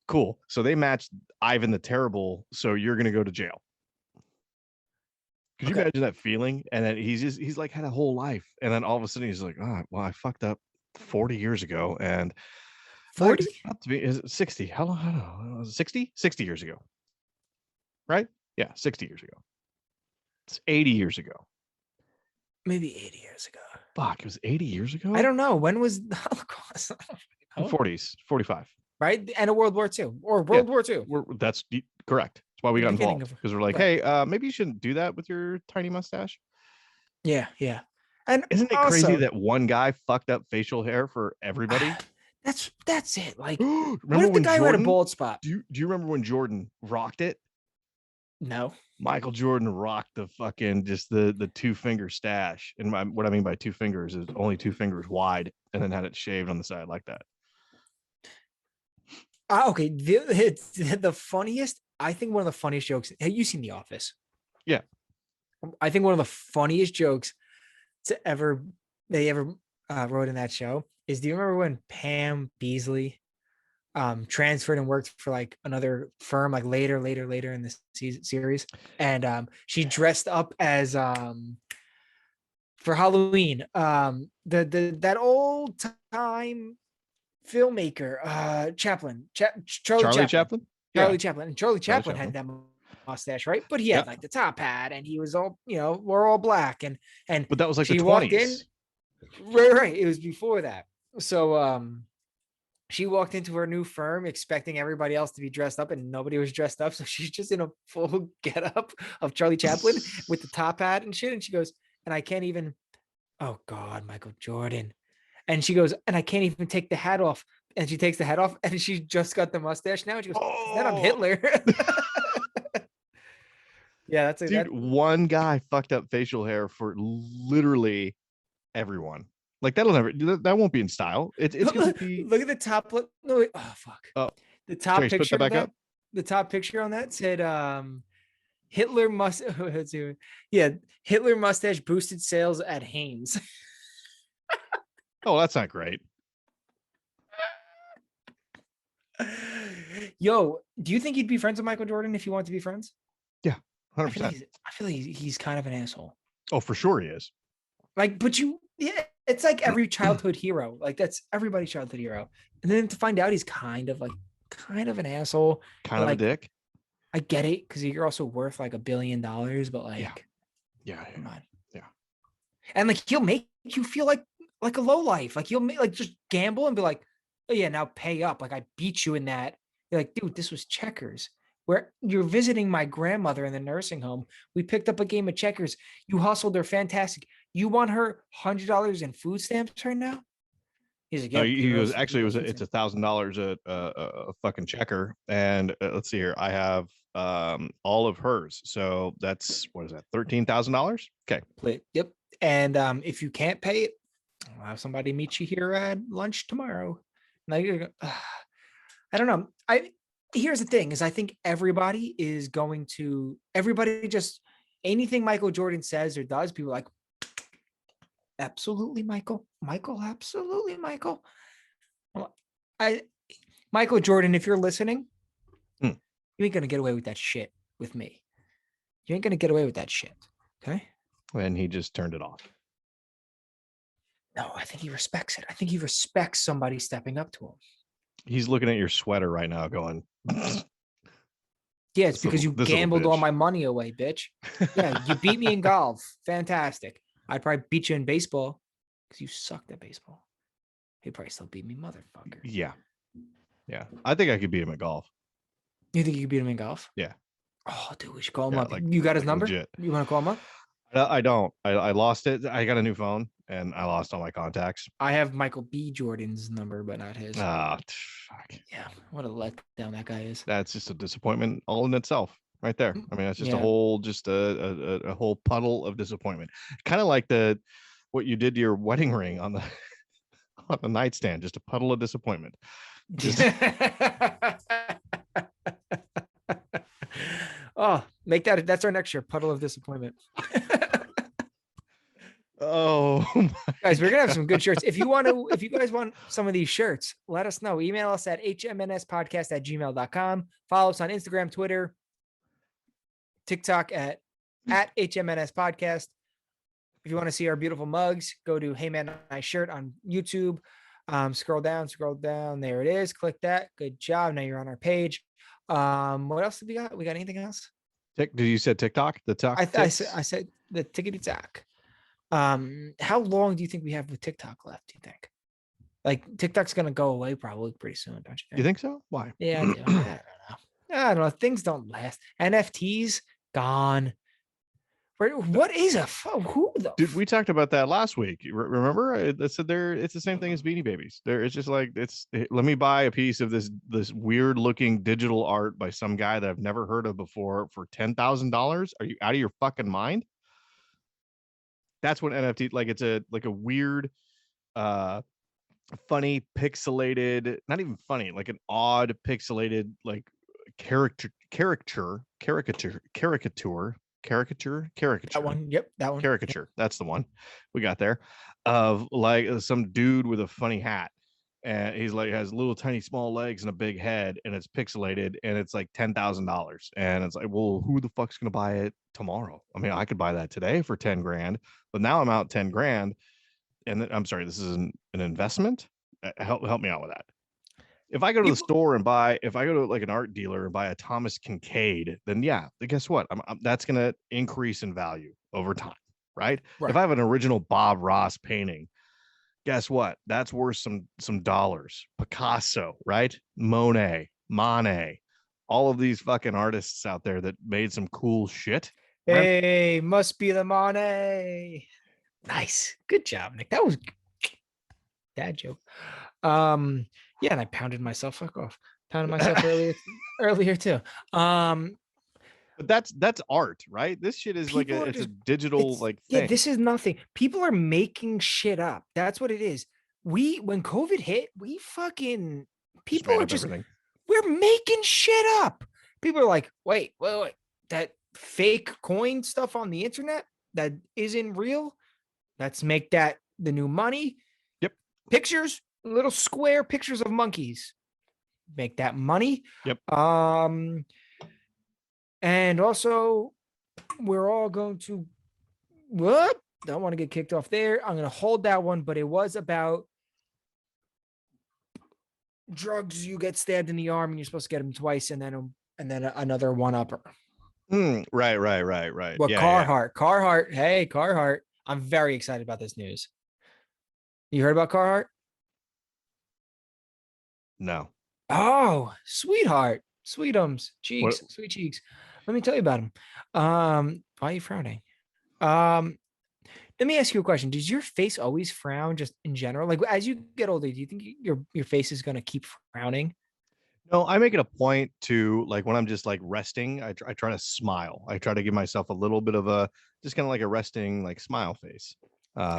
cool. So they matched Ivan the Terrible, so you're gonna go to jail. Could you imagine that feeling? And then he's like had a whole life, and then all of a sudden he's like, oh, well, I fucked up 40 years ago, and 40? up to me is 60. How long? I don't know. 60 years ago, right? Yeah, 60 years ago. It's 80 years ago. Maybe 80 years ago. Fuck, it was 80 years ago. I don't know. When was the Holocaust? 40s, 45. Right? And of World War II or World War II. That's correct. That's why we got involved, because we're like, right. Hey, maybe you shouldn't do that with your tiny mustache. Yeah. And isn't it crazy that one guy fucked up facial hair for everybody? That's it. Like, remember what if the guy had a bald spot? Do you remember when Jordan rocked it? No. Michael Jordan rocked the fucking just the 2-finger stash. And what I mean by 2 fingers is only 2 fingers wide, and then had it shaved on the side like that. Okay. The funniest, I think one of the funniest jokes. Have you seen The Office? Yeah. I think one of the funniest jokes they ever wrote in that show is, do you remember when Pam Beasley transferred and worked for like another firm, like later in the series, and she dressed up as for Halloween, that old time filmmaker, Chaplin, Charlie Chaplin. Charlie Chaplin. And Charlie Chaplin had that mustache, right? But he had like the top hat, and he was all, we're all black, and but that was like she the 20s. walked in. Right. It was before that. So she walked into her new firm expecting everybody else to be dressed up, and nobody was dressed up. So she's just in a full getup of Charlie Chaplin with the top hat and shit. And she goes, and I can't even, oh God, Michael Jordan. And she goes, and I can't even take the hat off. And she takes the hat off, and she just got the mustache now. And she goes, then I'm Hitler. Yeah, that's dude. One guy fucked up facial hair for literally everyone. Like that won't be in style. It's gonna be. Look at the top. No, wait. Oh fuck. Oh, The top Trace, put picture that back of that, up. the top picture on that said, Hitler must, yeah, Hitler mustache boosted sales at Hanes. Oh, that's not great. Yo, do you think you'd be friends with Michael Jordan if you want to be friends? Yeah, I 100%. feel like he's kind of an asshole. Oh, for sure he is. Like, but yeah, it's like every childhood hero. Like that's everybody's childhood hero. And then to find out he's kind of an asshole. Kind And of a like, dick. I get it because you're also worth like $1 billion, but Yeah. like, Yeah. come on. Yeah. And like he'll make you feel like a low life. Like he'll make like just gamble and be like, oh yeah, now pay up. Like I beat you in that. You're like, dude, this was checkers. Where you're visiting my grandmother in the nursing home. We picked up a game of checkers. You hustled her fantastic. You want her $100 in food stamps right now? He's like, No, yep. he was actually it's $1,000 a fucking checker, and let's see here, I have all of hers, so that's what is that, $13,000? Okay, Yep. And if you can't pay it, I'll have somebody meet you here at lunch tomorrow. Like, I don't know. Here's the thing: is I think everybody just anything Michael Jordan says or does, people are like, absolutely, Michael, absolutely, Michael. Michael Jordan, if you're listening, you ain't gonna get away with that shit with me. You ain't gonna get away with that shit. Okay. and he just turned it off. No, I think he respects it. I think he respects somebody stepping up to him. He's looking at your sweater right now, going, yeah, it's because you gambled all my money away, bitch. Yeah, you beat me in golf. Fantastic. I'd probably beat you in baseball because you sucked at baseball. He'd probably still beat me, motherfucker. Yeah. I think I could beat him at golf. You think you could beat him in golf? Yeah. Oh, dude, we should call him up. Like, you got his number? Legit. You want to call him up? I don't. I lost it. I got a new phone and I lost all my contacts. I have Michael B. Jordan's number, but not his. Ah, fuck. Yeah, what a letdown that guy is. That's just a disappointment all in itself, right there. I mean, that's just a whole puddle of disappointment. Kind of like what you did to your wedding ring on the on the nightstand, just a puddle of disappointment. Oh, that's our next year, puddle of disappointment. Oh, guys, we're gonna have some good shirts. If you guys want some of these shirts, let us know. Email us at hmnspodcast@gmail.com. Follow us on Instagram, Twitter, TikTok at HMNS Podcast. If you want to see our beautiful mugs, go to Hey Man Nice Shirt on YouTube. Scroll down. There it is. Click that. Good job. Now you're on our page. What else did we got? We got anything else? Did you said TikTok? The talk? I said the tickety tack. How long do you think we have with TikTok left? Do you think? Like TikTok's gonna go away probably pretty soon, don't you think? You think so? Why? Yeah, I do. I don't know. Things don't last. NFTs gone. What is who the? Dude, we talked about that last week. Remember? I said it's the same thing as Beanie Babies. It's just like let me buy a piece of this weird looking digital art by some guy that I've never heard of before for $10,000. Are you out of your fucking mind? That's what NFT, like it's a weird, funny pixelated, not even funny, like an odd pixelated like caricature. That one. Yep, that one. Caricature. That's the one we got there, of like some dude with a funny hat, and he's like has little tiny small legs and a big head, and it's pixelated, and it's like $10,000, and it's like, well, who the fuck's gonna buy it tomorrow? I mean, I could buy that today for 10 grand, but now I'm out 10 grand, and I'm sorry, this is an investment. Help me out with that. If I go to the store and if I go to like an art dealer and buy a Thomas Kincaid, then yeah, guess what? That's going to increase in value over time, right? If I have an original Bob Ross painting, guess what? That's worth some dollars. Picasso, right? Monet, all of these fucking artists out there that made some cool shit. Hey, must be the Monet. Nice. Good job, Nick. That was dad joke. Yeah, and I pounded myself earlier too. But that's art, right? This shit is like it's a digital thing. Yeah, this is nothing. People are making shit up. That's what it is. When COVID hit, people are just everything. We're making shit up. People are like, wait, that fake coin stuff on the internet that isn't real. Let's make that the new money. Yep. Pictures, little square pictures of monkeys. Make that money. Yep. And also, we're all going to what? Don't want to get kicked off there. I'm going to hold that one, but it was about drugs. You get stabbed in the arm and you're supposed to get them twice, and then another one upper. Right. What Yeah. Carhartt. Hey, Carhartt. I'm very excited about this news. You heard about Carhartt? No. Oh, sweetheart, sweetums, What? cheeks, sweet cheeks. Let me tell you about them. Why are you frowning? Let me ask you a question. Does your face always frown just in general? Like as you get older, do you think your face is gonna keep frowning? No, I make it a point to like when I'm just like resting, I try to smile. I try to give myself a little bit of a just kind of like a resting like smile face.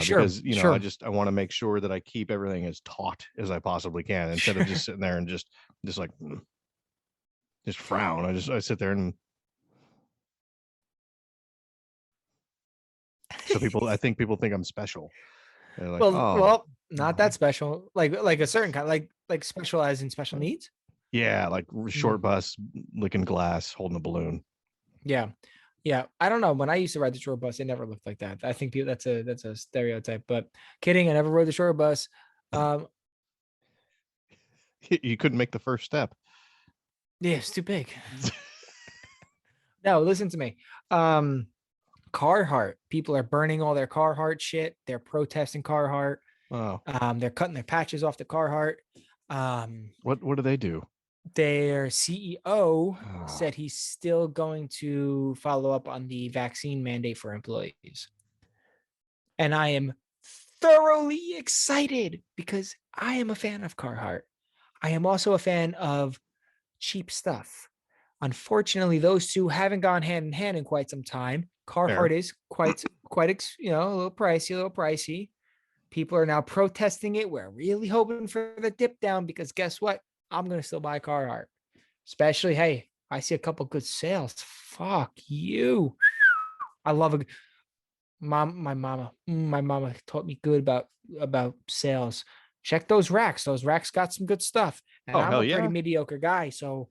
Sure, Because you know, sure. I want to make sure that I keep everything as taut as I possibly can instead of just sitting there and just like just frown. I sit there and so I think people think I'm special. They're like, oh, Well, not that special. Like a certain kind, like specialized in special needs. yeah, like short bus, licking glass, holding a balloon. Yeah. Yeah. I don't know. When I used to ride the short bus, it never looked like that. I think people that's a stereotype, but kidding. I never rode the short bus. You couldn't make the first step. Yeah, it's too big. No, listen to me. Carhartt. People are burning all their Carhartt shit. They're protesting Carhartt. Oh, They're cutting their patches off the Carhartt. what do they do? Their CEO said he's still going to follow up on the vaccine mandate for employees. And I am thoroughly excited because I am a fan of Carhartt. I am also a fan of cheap stuff. Unfortunately, those two haven't gone hand in hand in quite some time. Carhartt Fair. is quite, a little pricey. People are now protesting it. We're really hoping for the dip down because guess what? I'm going to still buy Carhartt. Especially, hey, I see a couple good sales. Fuck you. I love it. My mama taught me good about sales. Check those racks. Those racks got some good stuff. And Oh, I'm hell a pretty yeah. mediocre guy. So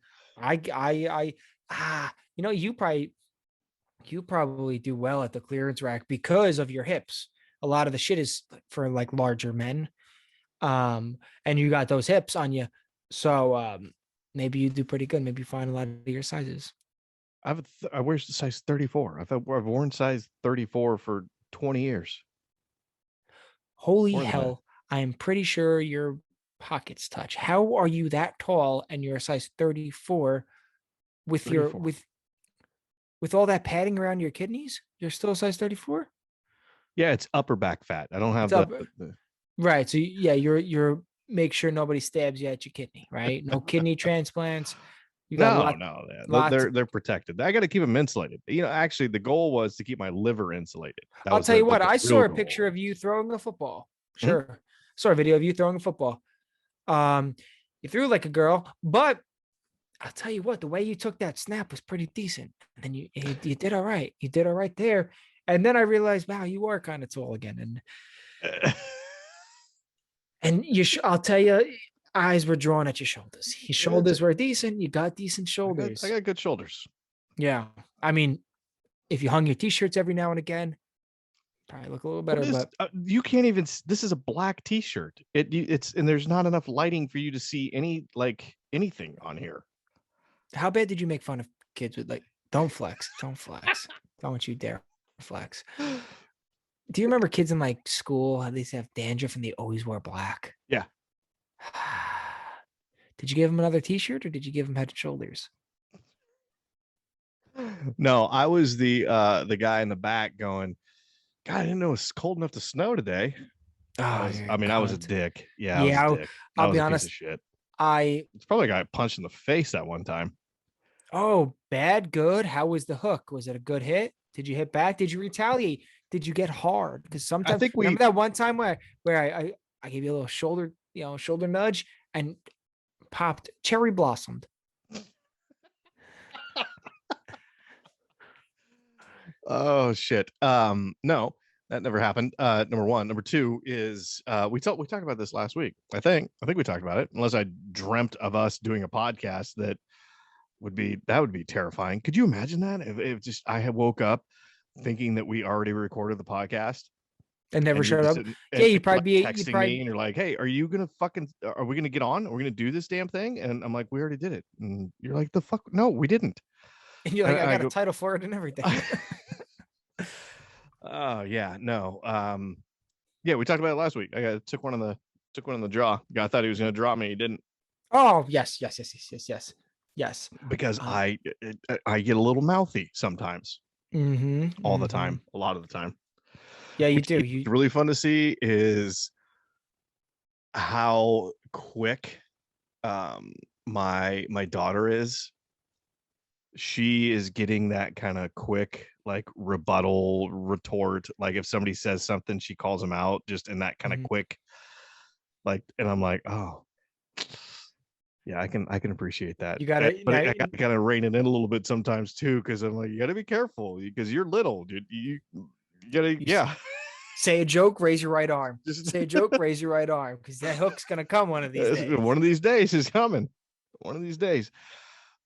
you probably do well at the clearance rack because of your hips. A lot of the shit is for like larger men. And you got those hips on you. So maybe you do pretty good. Maybe you find a lot of your sizes. I wear size 34. I've worn size 34 for 20 years. Holy More than that. hell. I am pretty sure your pockets touch. How are you that tall and you're a size 34 with 34. with all that padding around your kidneys? You're still a size 34? Yeah, it's upper back fat. I don't have It's up. the Right. So yeah, you're make sure nobody stabs you at your kidney, right? No kidney transplants. You got no. lots. They're protected. I got to keep them insulated. You know, actually, the goal was to keep my liver insulated. That I'll was tell you the what, I saw real a goal. picture of you throwing a football. Hmm? Sure. Saw a video of you throwing a football. You threw like a girl, but I'll tell you what, the way you took that snap was pretty decent. And then you did all right. You did all right there. And then I realized, wow, you are kind of tall again. And I'll tell you, eyes were drawn at your shoulders. Your shoulders were decent. You got decent shoulders. I got good shoulders. Yeah. I mean, if you hung your t-shirts every now and again, probably look a little better. But You can't even. This is a black T-shirt. It's and there's not enough lighting for you to see anything on here. how bad did you make fun of kids with like, don't flex. Don't you dare flex. Do you remember kids in like school? How they used to have dandruff and they always wore black? Yeah. Did you give them another t-shirt or did you give them head and shoulders? No, I was the guy in the back going, God, I didn't know it was cold enough to snow today. Oh, I was a dick. Yeah, I was yeah, a dick. I I'll was be a piece honest. of shit. I It's probably got punched in the face that one time. Oh, bad, good. How was the hook? Was it a good hit? Did you hit back? Did you retaliate? Did you get hard? Because I sometimes think remember that one time where I gave you a little shoulder nudge and popped cherry blossomed. Oh shit. No, that never happened. Number one. Number two is we talked about this last week. I think we talked about it, unless I dreamt of us doing a podcast that would be terrifying. Could you imagine that if just I had woke up thinking that we already recorded the podcast And never and you're showed just up. sitting Yeah, and you're like you'd texting me probably and you're like, hey, are we gonna get on? Are we gonna do this damn thing? And I'm like, we already did it. And you're like, the fuck? No, we didn't. and you're And like, I I got a go, title for it and everything. oh yeah, no. Yeah, we talked about it last week. Took one on the jaw. Guy thought he was gonna drop me. He didn't Oh, yes. because Uh, I get a little mouthy sometimes, mm-hmm, all the mm-hmm. time, a lot of the time. Yeah, you Which do. is You really fun to see is how quick my daughter is. She is getting that kind of quick like rebuttal retort. Like if somebody says something, she calls them out just in that kind of mhm. quick like, and I'm like, oh yeah, I can appreciate that. You gotta But now. I got to kind of rein it in a little bit sometimes too, because I'm like, you got to be careful because you're little, dude. You gotta, You yeah. say a joke, raise your right arm. Just Say a joke, raise your right arm, because that hook's gonna come one of these days. one of these days is coming. One of these days.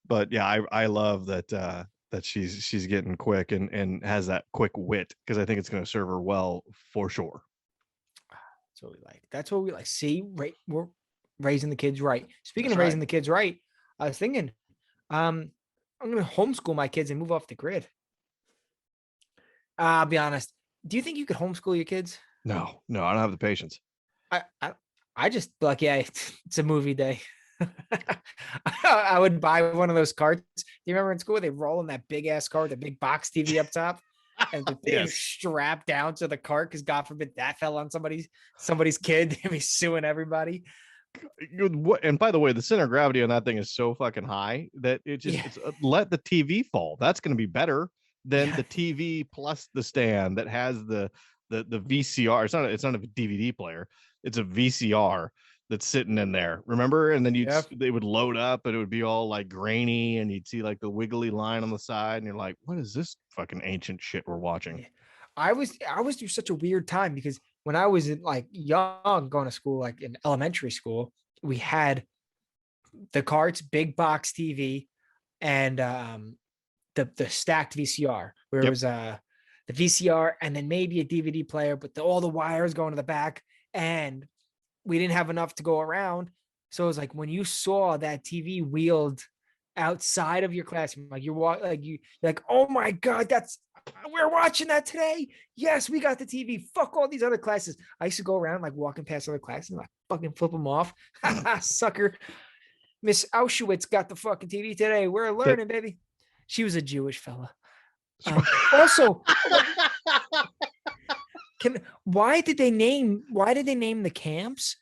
But yeah, I love that that she's getting quick and has that quick wit because I think it's going to serve her well for sure. That's what we like. That's what we like. See, we're raising the kids right. Speaking That's of right. raising the kids right, I was thinking, um, I'm gonna homeschool my kids and move off the grid. I'll be honest. Do you think you could homeschool your kids? No, no, I don't have the patience. I I, I just like, yeah, it's a movie day. I would buy one of those carts. Do you remember in school they roll in that big ass cart, the big box TV up top, and the thing Yes. strapped down to the cart because God forbid that fell on somebody's kid, they'd be suing everybody. And by the way, the center of gravity on that thing is so fucking high that Yeah, it's let the TV fall. That's going to be better than yeah, the TV plus the stand that has the VCR. It's not a DVD player. It's a VCR that's sitting in there. Remember? And then yep. they would load up and it would be all like grainy and you'd see like the wiggly line on the side and you're like, what is this fucking ancient shit we're watching? Yeah. I was through such a weird time because when I was in, like, young, going to school, like in elementary school, we had the carts, big box TV, and the stacked VCR, where it Yep. was the VCR and then maybe a DVD player, but all the wires going to the back, and we didn't have enough to go around. So it was like when you saw that TV wheeled outside of your classroom, like you're like, oh my god, that's we're watching that today. Yes, we got the TV. Fuck all these other classes. I used to go around like walking past other classes and like fucking flip them off. Sucker. Miss Auschwitz got the fucking TV today. We're That learning, baby. She was a Jewish fella. Also, why did they name the camps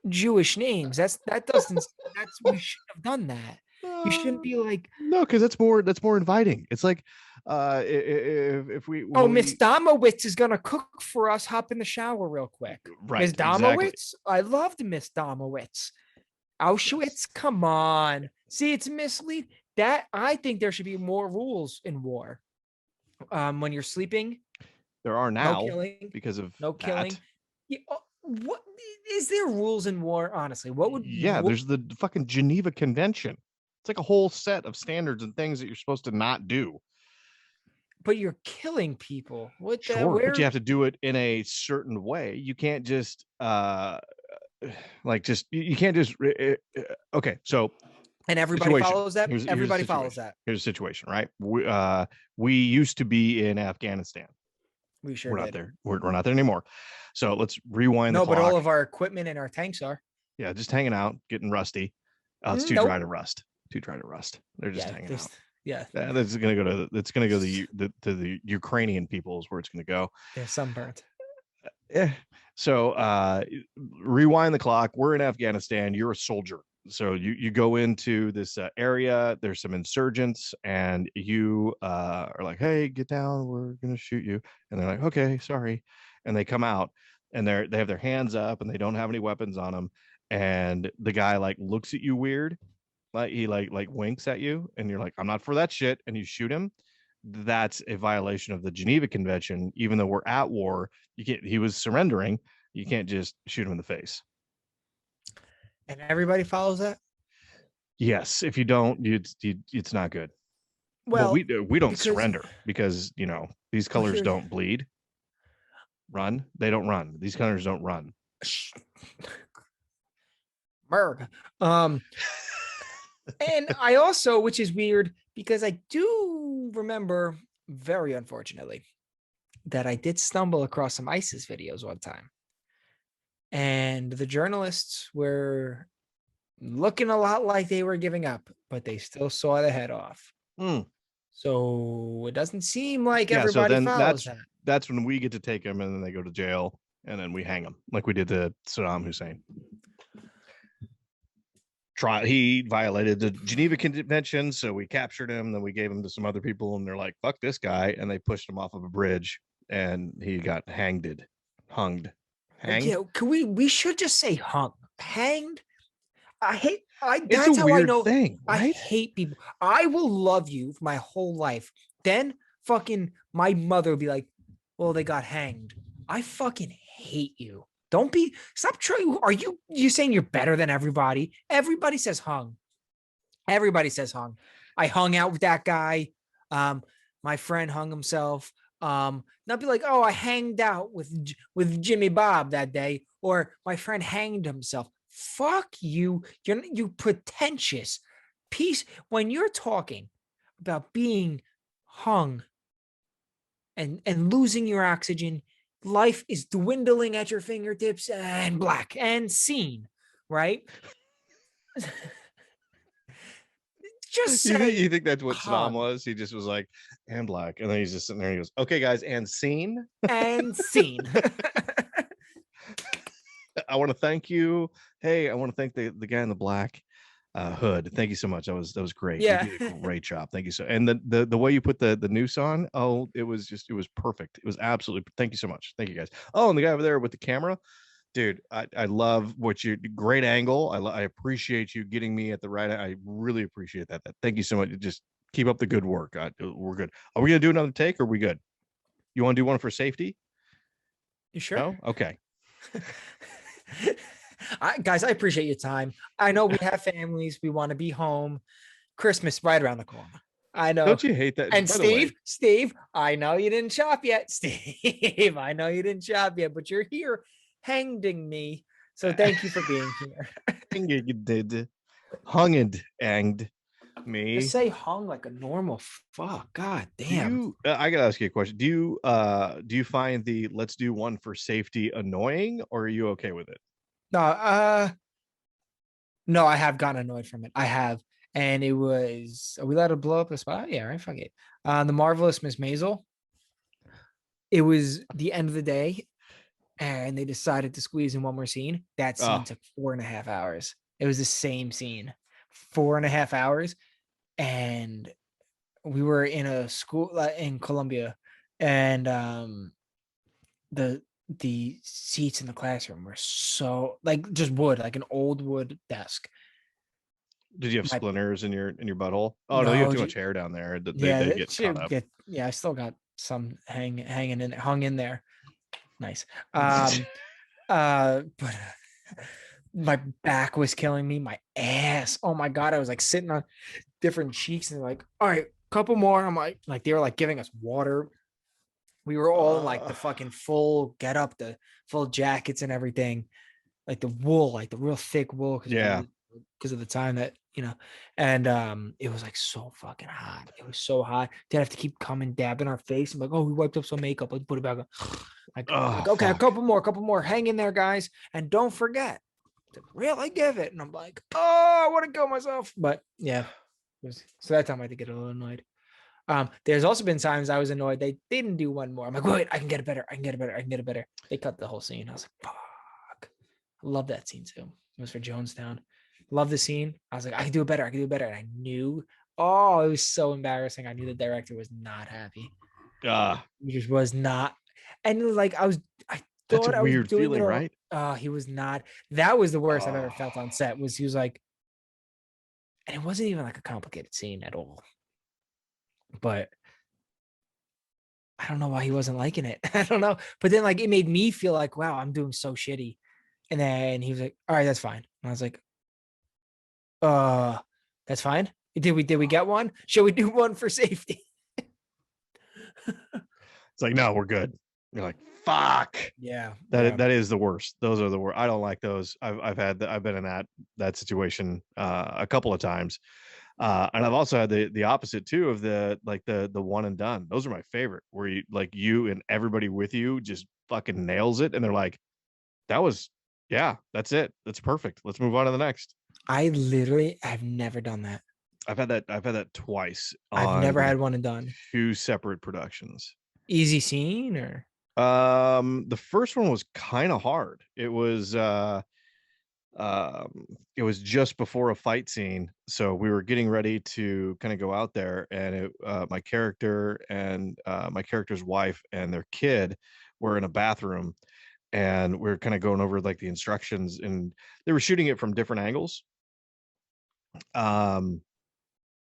Jewish names? That doesn't that's we shouldn't have done that. You shouldn't be like, no, because that's more inviting. It's like if we oh, when Miss we Domowitz is gonna cook for us. Hop in the shower real quick. Miss right, exactly. Domowitz? I loved Miss Domowitz. Auschwitz? Yes. Come on. See, it's mislead. That I think there should be more rules in war. When you're sleeping, There are no now killing, because of no killing. that. Yeah, what is there rules in war? Honestly, what would Yeah, there's the fucking Geneva Convention. It's like a whole set of standards and things that you're supposed to not do. but you're killing people. What the Sure, but you where have to do it in a certain way. You can't just like just you can't just okay, so and everybody situation. follows that? Here's a Everybody follows situation. that. Here's a situation, right? We used to be in Afghanistan. We sure We're not did. there. We're not there anymore. So let's rewind the No, but all clock. of our equipment and our tanks are. Yeah, just hanging out, getting rusty. It's too dry Nope. to rust. Too dry to rust. They're just Yeah, hanging there's out. yeah, Yeah, that's gonna go to it's gonna go to the Ukrainian people is where it's gonna go. they're sunburnt. Yeah. So rewind the clock. We're in Afghanistan. You're a soldier. So you go into this area. There's some insurgents, and you are like, "Hey, get down. We're gonna shoot you." And they're like, "Okay, sorry." And they come out, and they have their hands up, and they don't have any weapons on them. And the guy like looks at you weird, like he like winks at you, and you're like, "I'm not for that shit." And you shoot him, that's a violation of the Geneva Convention. Even though we're at war, you can't. He was surrendering. You can't just shoot him in the face. And everybody follows that. Yes, if you don't, it's not good. Well, Well, we don't because surrender because these well, colors don't bleed. Run. They don't run. These colors don't run. America. Um, and I also, which is weird, because I do remember, very unfortunately, that I did stumble across some ISIS videos one time, and the journalists were looking a lot like they were giving up, but they still saw the head off. Mm. So it doesn't seem like Yeah. So everybody then follows that. that's when we get to take them, and then they go to jail, and then we hang them like we did to Saddam Hussein. He violated the Geneva Convention, so we captured him. Then we gave him to some other people, and they're like, "Fuck this guy," and they pushed him off of a bridge, and he got hanged. Yeah, can we should just say hung, hanged. I hate. It's That's a how I weird know. thing, I right? hate people. I will love you for my whole life. Then fucking my mother will be like, "Well, they got hanged." I fucking hate you. Don't be. Stop trying. Are you saying you're better than everybody? Everybody says hung. Everybody says hung. I hung out with that guy. My friend hung himself. Not be like, oh, I hanged out with Jimmy Bob that day, or my friend hanged himself. Fuck you. You pretentious piece. When you're talking about being hung and losing your oxygen, life is dwindling at your fingertips and black and seen, right? Just say You think that's what Saddam hung was? He just was like, and black. And then he's just sitting there and he goes, okay, guys, and scene. and seen. I want to thank you. Hey, I want to thank the guy in the black hood. Thank you so much. That was great. Yeah. You did a great job. Thank you so. And the way you put the noose on, oh, it was perfect. It was absolutely. Thank you so much. Thank you guys. Oh, and the guy over there with the camera, dude, I love what you great angle. I appreciate you getting me at the right. I really appreciate that. Thank you so much. Just keep up the good work. We're good. Are we gonna do another take? Or are we good? You want to do one for safety? You sure? No. Okay. Guys, I appreciate your time. I know we have families. We want to be home. Christmas right around the corner. I know. Don't you hate that? And By the way, Steve, I know you didn't shop yet. Steve, I know you didn't shop yet, but you're here hanging me. So thank you for being here. you did hung and anged me. Just say hung like a normal fuck. God Do damn. you? I gotta ask you a question. Do you find the let's do one for safety annoying, or are you okay with it? No, I have gotten annoyed from it. I have. And it was, are we allowed to blow up the spot? Yeah, right. Fuck it. The Marvelous Miss Maisel. It was the end of the day, and they decided to squeeze in one more scene. That scene took 4.5 hours. It was the same scene, 4.5 hours. And we were in a school in Columbia, and the seats in the classroom were so like just wood, like an old wood desk. Did you have splinters in your butthole? Oh no, you have No, too much hair down there. yeah, They get caught up. yeah, I still got some hung in there. Nice. But my back was killing me, my ass. Oh my god, I was like sitting on different cheeks and like, all right, couple more. I'm like they were like giving us water. We were all in like the fucking full get up, the full jackets and everything, like the wool, like the real thick wool, because of the time that and it was like so fucking hot. It was so hot. They'd have to keep coming dabbing our face. I'm like, oh, we wiped up some makeup. Let's put it back on. Like okay, fuck. a couple more. Hang in there, guys, and don't forget to really give it. And I'm like, oh, I want to kill myself. But yeah, so that time I did get a little annoyed. There's also been times I was annoyed they didn't do one more. I'm like, wait, I can get it better. I can get it better. They cut the whole scene. I was like, fuck. I love that scene too. It was for Jonestown. Love the scene. I was like, I can do it better. And I knew, it was so embarrassing. I knew the director was not happy. He just was not. And like, I thought I was doing feeling, it right? He was not. That was the worst I've ever felt on set. He was like, and it wasn't even like a complicated scene at all. But I don't know why he wasn't liking it. I don't know. But then like it made me feel like, wow, I'm doing so shitty. And then he was like, all right, that's fine. And I was like, uh, that's fine. Did we get one? Shall we do one for safety? It's like, no, we're good. You're like, fuck. Yeah, That yeah. that is the worst. Those are the worst. I don't like those. I've been in that situation a couple of times. And I've also had the opposite too of the one and done. Those are my favorite, where you and everybody with you just fucking nails it, and they're like, that was, yeah, that's it. That's perfect. Let's move on to the next. I literally have never done that. I've had that twice I've never on had one and done. two separate productions. Easy scene or The first one was kind of hard. It was just before a fight scene, so we were getting ready to kind of go out there, and my character and my character's wife and their kid were in a bathroom, and we are kind of going over like the instructions, and they were shooting it from different angles, um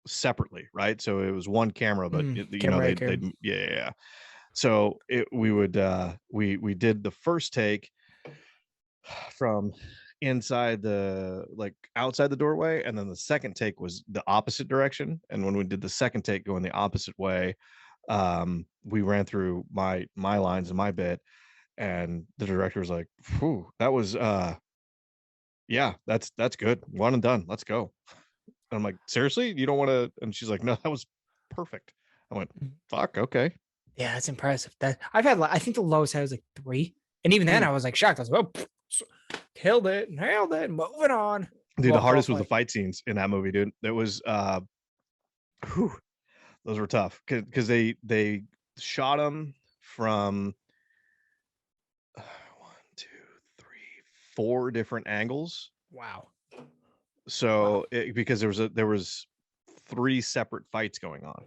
separately, right? So it was one camera, but camera they acre. yeah, yeah, yeah. So we would we did the first take from inside the like outside the doorway, and then the second take was the opposite direction, and when we did the second take going the opposite way, we ran through my lines and my bit, and the director was like, whew, that was yeah, that's good, one and done, let's go. And I'm like, seriously, you don't want to? And she's like, no, that was perfect. I went, fuck, okay. Yeah, that's impressive. That I've had, I think the lowest I was like 3, and even then Mm. I was like shocked. I was like, oh, killed it, nailed it, moving on. Dude, the Walked hardest off was the like, fight scenes in that movie, dude. It was whew, those were tough because they shot them from one, two, three, four different angles. wow, wow. So because there was three separate fights going on,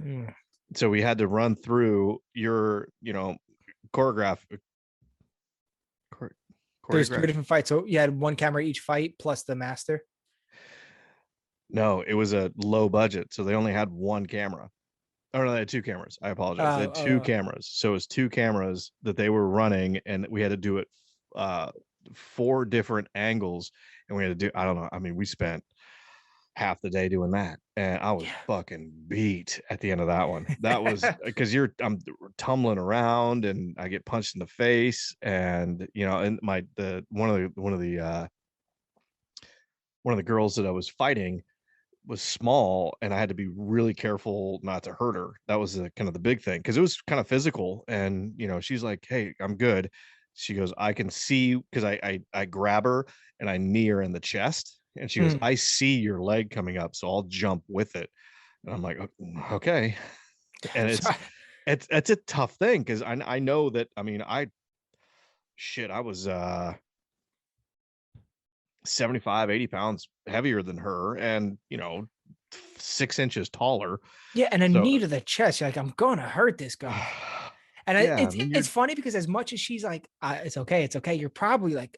Mm. so we had to run through your choreograph There's 3 choreograph. different fights, so you had one camera each fight plus the master. No, it was a low budget, so they only had one camera. Oh no, they had two cameras. I apologize. They had two Uh, cameras. So it was two cameras that they were running, and we had to do it uh four different angles, and we had to do, I don't know. I mean, we spent half the day doing that, and I was yeah, fucking beat at the end of that one. That was because I'm tumbling around, and I get punched in the face, and and the one of the girls that I was fighting was small, and I had to be really careful not to hurt her. That was kind of the big thing, because it was kind of physical. And she's like, "Hey, I'm good." She goes, "I can see," because I grab her and I knee her in the chest, and she goes, mm. "I see your leg coming up, so I'll jump with it." And I'm like, "Okay." And So, it's a tough thing, because I know that, I mean, I was 75, 80 pounds heavier than her, and 6 inches taller. yeah, and a So knee to the chest. You're like, I'm gonna hurt this guy. And yeah, I it's mean, it's funny because as much as she's like, it's okay, it's okay. You're probably like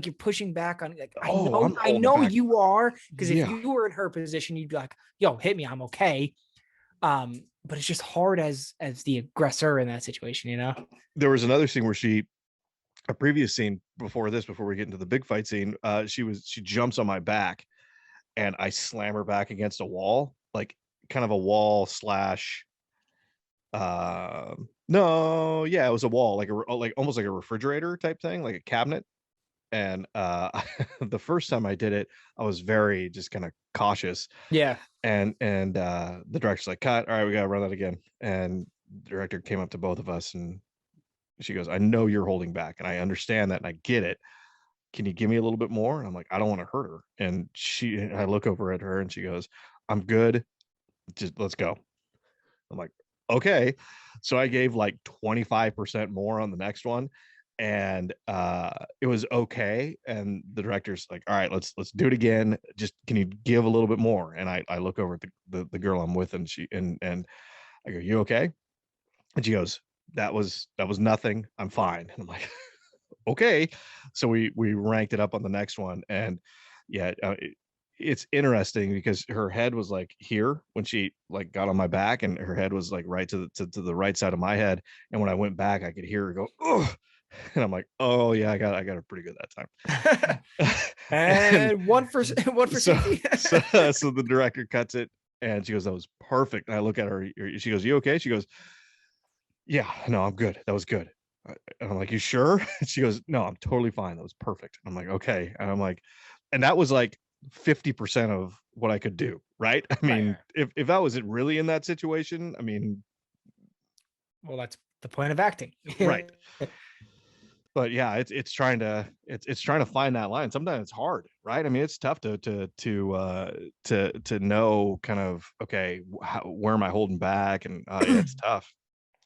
you're pushing back on. Like I'm I holding know back. you are, because if Yeah. you were in her position, you'd be like, "Yo, hit me, I'm okay." But it's just hard as the aggressor in that situation, you know? There was another scene where a previous scene before we get into the big fight scene, she jumps on my back, and I slam her back against a wall, like kind of a wall slash, no, yeah, it was a wall, like almost like a refrigerator type thing, like a cabinet. And the first time I did it, I was very just kind of cautious, Yeah. and the director's like, cut, all right, we gotta run that again. And the director came up to both of us, and she goes, I know you're holding back, and I understand that, and I get it. Can you give me a little bit more? And I'm like, I don't want to hurt her. And I look over at her, and she goes, I'm good, just let's go. I'm like, okay. So I gave like 25% more on the next one, and it was okay. And the director's like, all right, let's do it again. Just, can you give a little bit more? And I look over at the girl I'm with, and and I go, you okay? And she goes, that was nothing. I'm fine. And I'm like, okay. So we ranked it up on the next one, and yeah, it's interesting because her head was like here when she like got on my back, and her head was like right to the right side of my head. And when I went back, I could hear her go, oh, and I'm like, oh yeah, I got her pretty good that time. And And one for one for so safety. so the director cuts it, and she goes, that was perfect. And I look at her, she goes, you okay? She goes, yeah, no, I'm good. That was good. And I'm like, you sure? She goes, no, I'm totally fine. That was perfect. I'm like, okay. And I'm like, and that was like 50% of what I could do. Right. I Right, mean, right. if I wasn't really in that situation, I mean, Well, that's the point of acting. right. But yeah, it's trying to it's trying to find that line. Sometimes it's hard, right? I mean, it's tough to know kind of, okay, where am I holding back? And yeah, it's tough.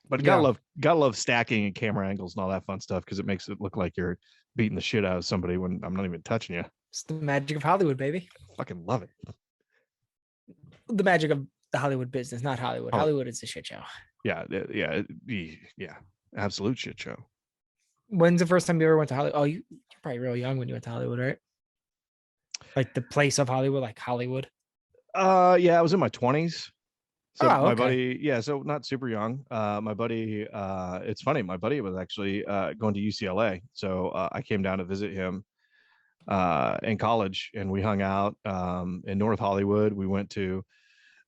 But Yeah, gotta love stacking and camera angles and all that fun stuff, because it makes it look like you're beating the shit out of somebody when I'm not even touching you. it's the magic of Hollywood, baby. Fucking love it. The magic of the Hollywood business, not Hollywood. Oh Hollywood is a shit show. yeah, yeah, absolute shit show. When's the first time you ever went to Hollywood? Oh, you're probably real young when you went to Hollywood, right? Like the place of Hollywood, like Hollywood. Yeah, I was in my 20s. So Oh, my okay. buddy, yeah, so not super young. My buddy, it's funny, my buddy was actually going to UCLA. So I came down to visit him in college, and we hung out in North Hollywood. We went to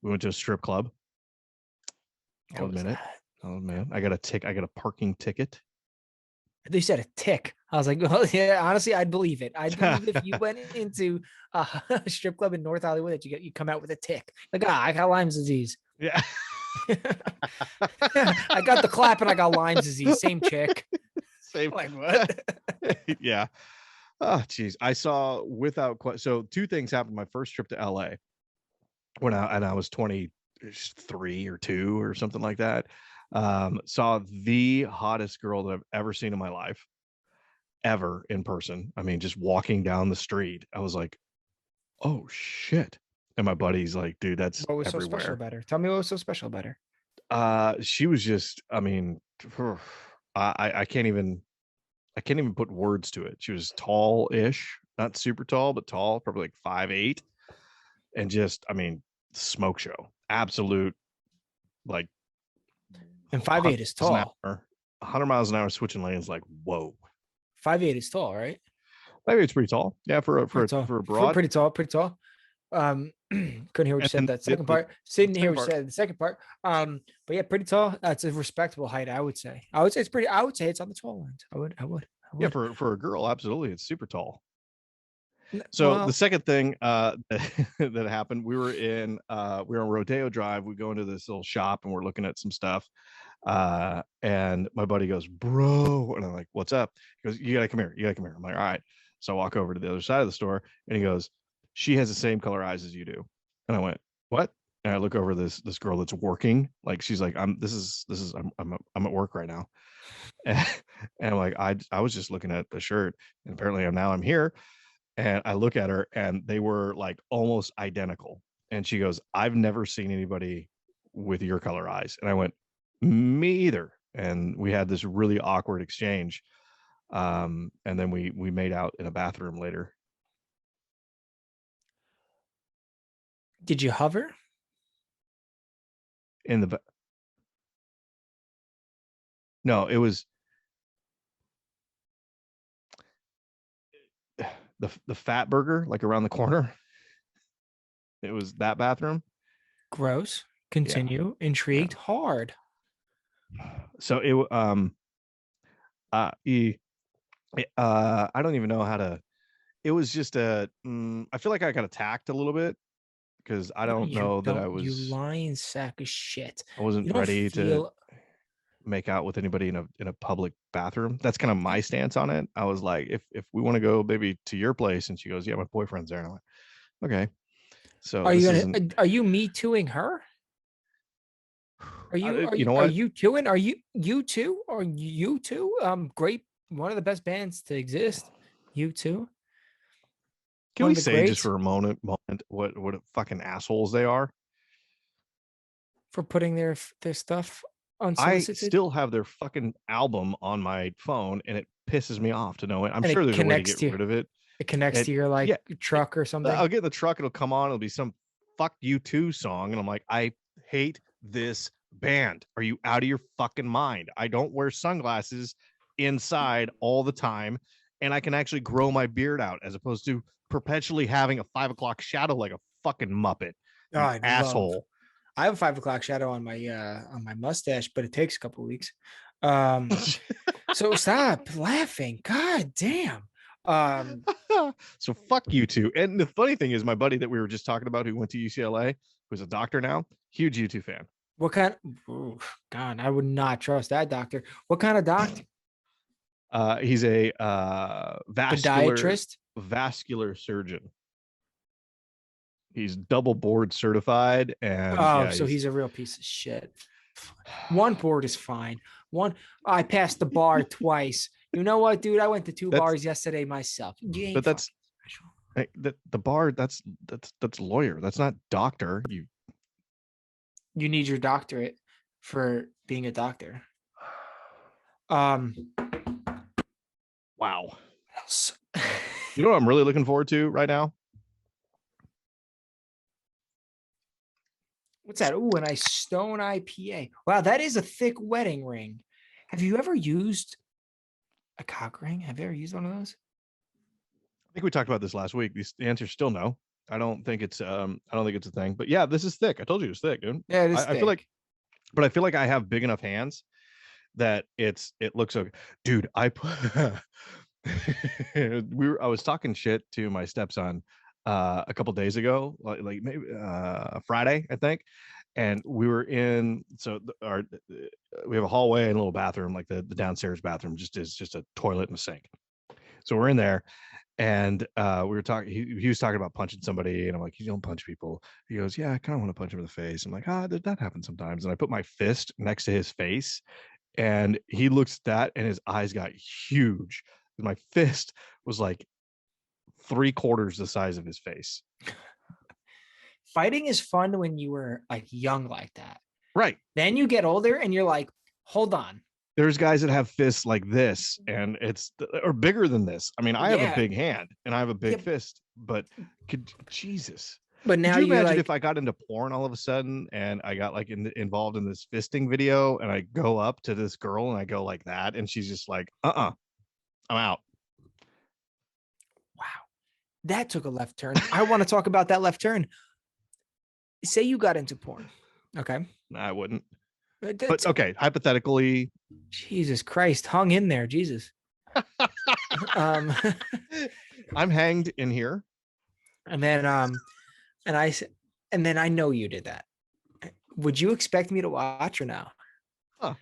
a strip club. How I'll was admit it. that? Oh man, I got a parking ticket. They said a tick. I was like, well, yeah, honestly, I'd believe it. I'd believe if you went into a strip club in North Hollywood that you come out with a tick. Like, I got Lyme's disease. Yeah. I got the clap and I got Lyme's disease. Same chick. Same. Like, what? Yeah. Oh, geez. I saw without question. So two things happened. My first trip to LA when I was 23 or 2 or something like that. Saw the hottest girl that I've ever seen in my life, ever in person. I mean, just walking down the street, I was like, oh shit. And my buddy's like, dude, that's What was so special everywhere. about her? Tell me what was so special about her. She was just, I mean, I can't even put words to it. She was tall-ish, not super tall, but tall, probably like 5'8", and just, I mean, smoke show. Absolute, like, And 100 5'8" is miles an tall. hour, 100 miles an hour switching lanes, like, whoa. 5'8" is tall, right? Maybe it's pretty tall. Yeah, for a for Pretty a tall. for a broad. Pretty tall. Pretty tall. Couldn't hear what you And said then that the, second the, part. the Didn't hear second what you part, said the second part. But yeah, pretty tall. That's a respectable height, I would say. I would say it's pretty. I would say it's on the tall end. I yeah, would. for a girl, absolutely, it's super tall. So the Well, second thing that happened, we were on Rodeo Drive. We go into this little shop and we're looking at some stuff. And my buddy goes, bro, and I'm like, what's up? He goes, you gotta come here. You gotta come here. I'm like, all right. So I walk over to the other side of the store, and he goes, she has the same color eyes as you do. And I went, what? And I look over this girl that's working. Like, she's like, I'm at work right now. And, and I'm like, I was just looking at the shirt, and apparently I'm here. And I look at her, and they were like almost identical. And she goes, I've never seen anybody with your color eyes. And I went, me either. And we had this really awkward exchange. And then we made out in a bathroom later. did you hover? In the No, it was the Fat Burger, like around the corner. It was that bathroom. Gross. Yeah, Continue. yeah. Intrigued. Hard. So he, I don't even know how to. It was just I feel like I got attacked a little bit, because I don't You know that don't. You lying sack of shit. I wasn't You don't ready to feel. make out with anybody in a public bathroom. That's kind of my stance on it. I was like, if we want to go maybe to your place, and she goes, yeah, my boyfriend's there. And I'm like, okay. So Are you this gonna? isn't, Are you me tooing her? Are you? Are you you? know Are what? you tooing? Are you two? Are you two? Great. One of the best bands to exist. You two. Can One we of the say just greats for a moment what fucking assholes they are? for putting their stuff I unsolicited, still have their fucking album on my phone, and it pisses me off to know it. I'm and sure it there's a way to connects get to. rid of it. It connects And to your like yeah, truck or something. I'll get in the truck, it'll come on, it'll be some fuck you too song, and I'm like, I hate this band. Are you out of your fucking mind? I don't wear sunglasses inside all the time, and I can actually grow my beard out as opposed to perpetually having a 5 o'clock shadow like a fucking Muppet. Oh, You I love. asshole. I have a 5 o'clock shadow on my mustache, but it takes a couple of weeks. Um, so stop laughing. God damn. Um, So fuck you two. And the funny thing is, my buddy that we were just talking about who went to UCLA, who's a doctor now, huge U2 fan. what kind? Oh, God, I would not trust that doctor. What kind of doctor? He's a Podiatrist. vascular surgeon. He's double board certified, and Oh, yeah, so he's he's a real piece of shit. One board is fine. One, I passed the bar twice. You know what, dude? I went to two that's bars yesterday myself. You ain't but fucking that's special. the bar. That's lawyer. That's not doctor. You need your doctorate for being a doctor. Um, Wow. what else? You know what I'm really looking forward to right now? What's that? Ooh, a nice Stone IPA. Wow, that is a thick wedding ring. Have you ever used a cock ring? Have you ever used one of those? I think we talked about this last week. The answer is still no. I don't think it's a thing. But yeah, this is thick. I told you it was thick, dude. Yeah, it is I feel like, thick. but I feel like I have big enough hands that it looks okay. Dude, I put I was talking shit to my stepson a couple days ago, like maybe Friday, I think. And we were in we have a hallway and a little bathroom, like the downstairs bathroom is just a toilet and a sink. So we're in there, and we were talking. He was talking about punching somebody, and I'm like, you don't punch people. He goes, yeah, I kind of want to punch him in the face. I'm like, that happens sometimes. And I put my fist next to his face, and he looks at that, and his eyes got huge. My fist was like 3/4 the size of his face. Fighting is fun when you were like young like that. Right. Then you get older and you're like, hold on. There's guys that have fists like this, and or bigger than this. I mean, I have a Yeah. big hand and I have a big Yeah. fist, but Jesus. But Could now you you're imagine like, if I got into porn all of a sudden and I got like involved in this fisting video, and I go up to this girl and I go like that, and she's just like, I'm out. wow, that took a left turn. I want to talk about that left turn. Say you got into porn. Okay. I wouldn't. That's, But okay, hypothetically, Jesus Christ, hung in there, Jesus. um, I'm hanged in here. and then and I and then I know you did that. Would you expect me to watch or no? Huh.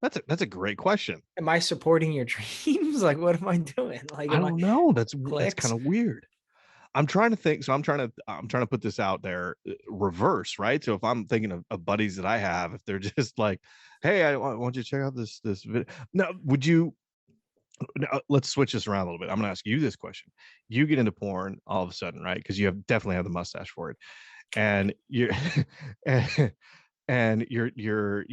That's a great question. Am I supporting your dreams? Like, what am I doing? Like, I don't know. That's clicks? kind of weird. I'm trying to think. So I'm trying to put this out there, reverse, right? So if I'm thinking of buddies that I have, if they're just like, hey, I want you to check out this video. Now, would you? Now, let's switch this around a little bit. I'm going to ask you this question. You get into porn all of a sudden, right? Because you definitely have the mustache for it, and you're and you're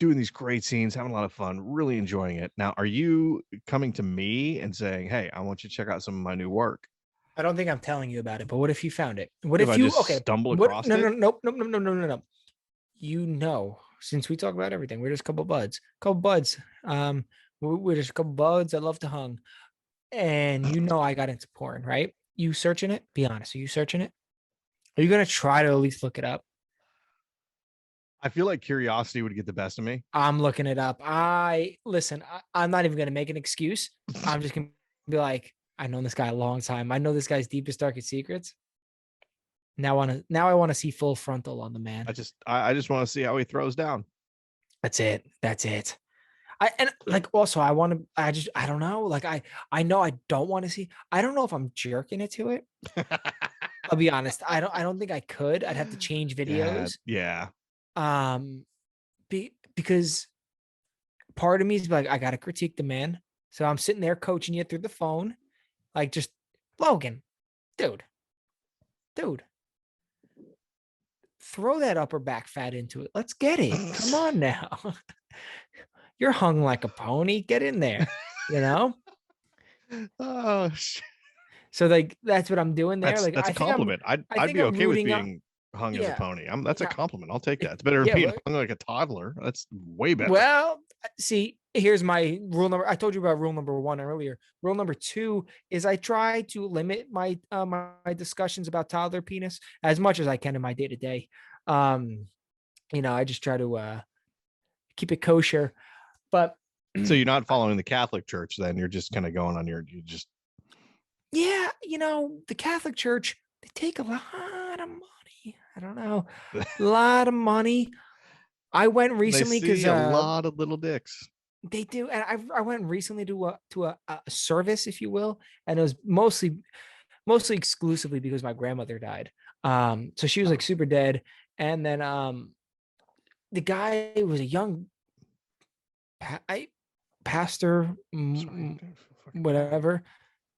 doing these great scenes, having a lot of fun, really enjoying it. Now, are you coming to me and saying, hey, I want you to check out some of my new work? I don't think I'm telling you about it, but what if you found it? What If if I you just okay? stumble What? across No, it? no, nope, nope, nope, no, no, no, no. You know, since we talk about everything, we're just a couple buds, we're just a couple buds that love to hung, and you know, I got into porn, right? You searching it? Be honest. Are you searching it? Are you gonna try to at least look it up? I feel like curiosity would get the best of me. I'm looking it up. Listen. I'm not even gonna make an excuse. I'm just gonna be like, I know this guy a long time. I know this guy's deepest, darkest secrets. Now I want to see full frontal on the man. I just want to see how he throws down. That's it. That's it. And like also I want to I don't know. Like I know I don't want to see. I don't know if I'm jerking it to it. I'll be honest. I don't think I could. I'd have to change videos. Yeah. Because part of me is like, I gotta critique the man. So I'm sitting there coaching you through the phone. Like, just Logan, dude, throw that upper back fat into it. Let's get it. Come on now. You're hung like a pony. Get in there. You know. Oh, shit. So like that's what I'm doing there. Like That's a compliment. I I'd think be I'm okay with rooting up. being hung as a Yeah. pony. That's a Yeah. compliment. I'll take that. It's better than Yeah. being hung like a toddler. That's way better. Well, see, here's my rule number. I told you about rule number 1 earlier. Rule number 2 is I try to limit my discussions about toddler penis as much as I can in my day to day. I just try to keep it kosher. But So you're not following the Catholic Church, then you're just kind of going on you just. Yeah, the Catholic Church, they take a lot of money. I don't know, a lot of money. I went They recently because see a lot of little dicks. they do, and I went recently to a service, if you will, and it was mostly exclusively because my grandmother died. So she was like super dead, and then the guy was a young pastor, whatever.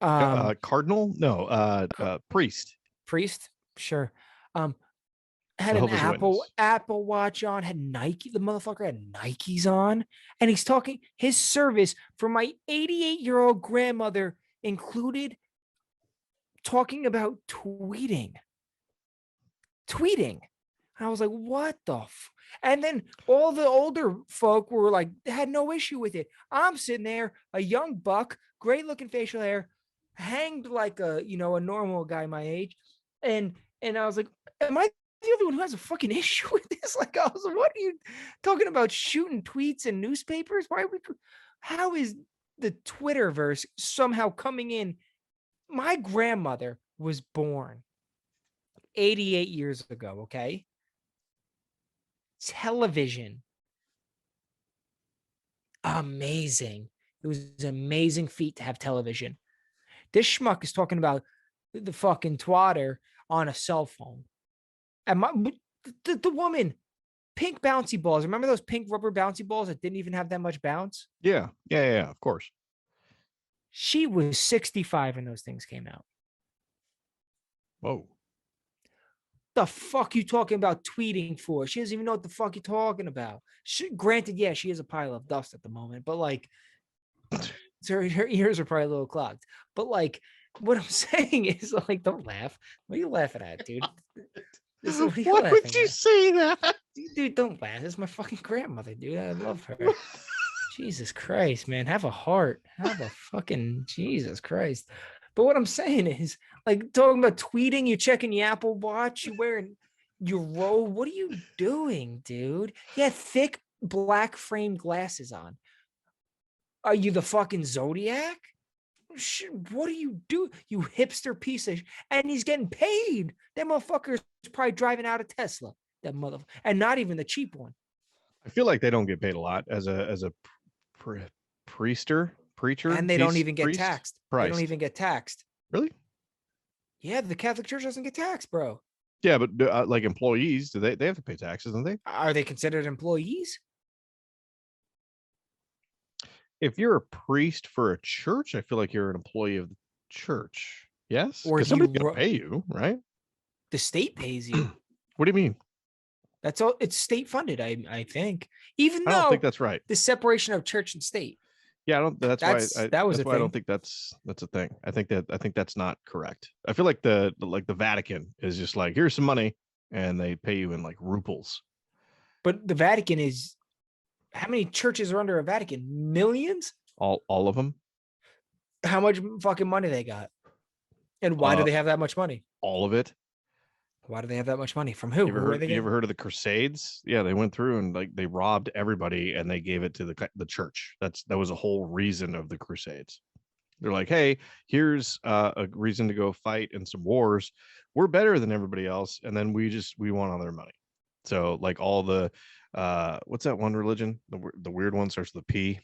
Cardinal? No, priest. Priest, sure. Had an Jehovah's Witness. Apple Watch on, had Nike. The motherfucker had Nikes on, and he's talking. His service for my 88-year-old grandmother included talking about tweeting. And I was like, what the and then all the older folk were like, had no issue with it. I'm sitting there, a young buck, great looking facial hair, hanged like a normal guy my age. And I was like, am I the only one who has a fucking issue with this? Like, I was like, what are you talking about, shooting tweets and newspapers? How is the Twitterverse somehow coming in? My grandmother was born 88 years ago, okay? Television. Amazing. It was an amazing feat to have television. This schmuck is talking about the fucking twatter on a cell phone. And the woman, pink bouncy balls. Remember those pink rubber bouncy balls that didn't even have that much bounce? Yeah, of course. She was 65 when those things came out. Whoa. The fuck you talking about tweeting for? She doesn't even know what the fuck you're talking about. Granted, yeah, she is a pile of dust at the moment, but like her ears are probably a little clogged. But like what I'm saying is, like, don't laugh. What are you laughing at, dude? Why would you say that? Dude, don't laugh. This is my fucking grandmother, dude. I love her. Jesus Christ, man. Have a heart. Have a fucking Jesus Christ. But what I'm saying is, like, talking about tweeting, you're checking your Apple Watch, you're wearing your robe. What are you doing, dude? You had thick black framed glasses on. Are you the fucking Zodiac? What do you do, you hipster piece of and he's getting paid. That motherfucker's probably driving out a Tesla. That motherfucker, and not even the cheap one. I feel like they don't get paid a lot as a preacher, and they don't even get taxed. Priced. They don't even get taxed. Really? Yeah, the Catholic Church doesn't get taxed, bro. Yeah, but like employees, do they have to pay taxes, don't they? Are they considered employees? If you're a priest for a church, I feel like you're an employee of the church. Yes, or because somebody's gonna pay you, right? The state pays you. What do you mean? That's all. It's state funded, I think. Even though I don't think that's right. The separation of church and state. Yeah, I don't. That's why I don't think that's a thing. I think that's not correct. I feel like the Vatican is just like, here's some money, and they pay you in like ruples. But the Vatican is, how many churches are under a Vatican? Millions? All of them. How much fucking money they got? And why do they have that much money? All of it. Why do they have that much money? From who? You ever heard of the Crusades? Yeah, they went through and like they robbed everybody and they gave it to the church. That was a whole reason of the Crusades. They're like, hey, here's a reason to go fight in some wars. We're better than everybody else, and then we want all their money. So like all the what's that one religion? The weird one starts with a P.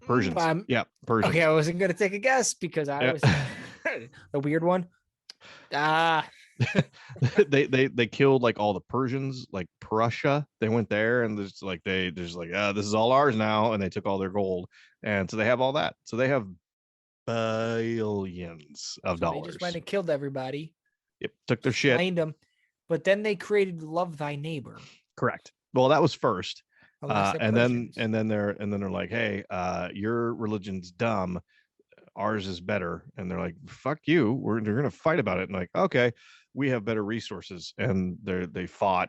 Persians. Yeah, Persians. Okay, I wasn't gonna take a guess because I was the weird one. They killed like all the Persians, like Prussia. They went there and there's like this is all ours now, and they took all their gold, and so they have all that. So they have billions of dollars. They just went and killed everybody. Yep, took their shit. Them, but then they created Love Thy Neighbor. Correct. Well, that was first, unless they're And then Persians. they're like, hey, your religion's dumb, ours is better. And they're like, fuck you, we're gonna fight about it. And like, okay, we have better resources. And they fought,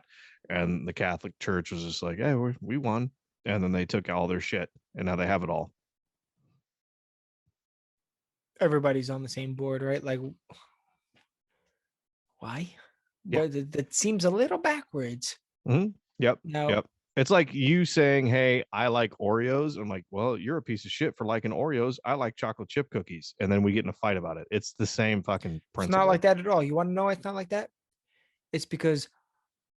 and the Catholic Church was just like, hey, we won. And then they took all their shit, and now they have it all. Everybody's on the same board, right? Like, why? Yeah. But that seems a little backwards. Mm-hmm. Yep. Now, Yep. It's like you saying, hey, I like Oreos. I'm like, well, you're a piece of shit for liking Oreos. I like chocolate chip cookies. And then we get in a fight about it. It's the same fucking it's not principle. like that at all. You want to know why it's not like that? It's because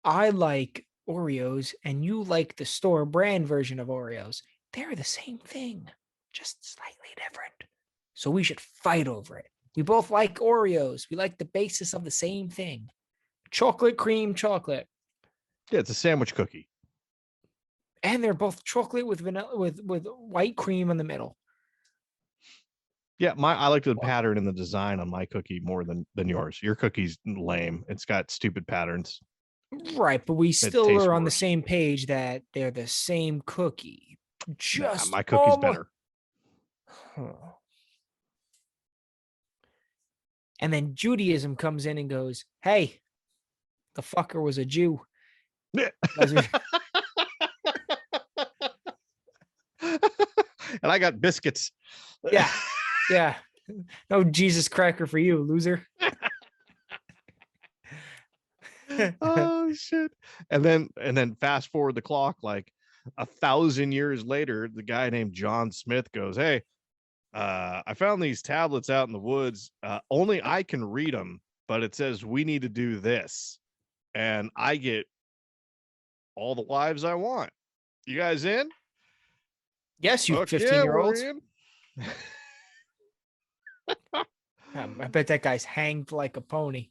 I like Oreos and you like the store brand version of Oreos. They're the same thing, just slightly different. So we should fight over it. We both like Oreos. We like the basis of the same thing. Chocolate cream chocolate. Yeah, it's a sandwich cookie. And they're both chocolate with vanilla with white cream in the middle. Yeah, I like the pattern and the design on my cookie more than yours. Your cookie's lame. It's got stupid patterns. Right, but we still tastes are on the worse. same page that they're the same cookie. Just my cookie's better. And then Judaism comes in and goes, hey, the fucker was a Jew. And I got biscuits. Yeah. Yeah. No Jesus cracker for you, loser. Oh shit. And then fast forward the clock like 1,000 years later, the guy named John Smith goes, hey, I found these tablets out in the woods. Only I can read them, but it says we need to do this. And I get all the wives I want. You guys in? Yes, you 15-year-olds. Yeah, I bet that guy's hanged like a pony.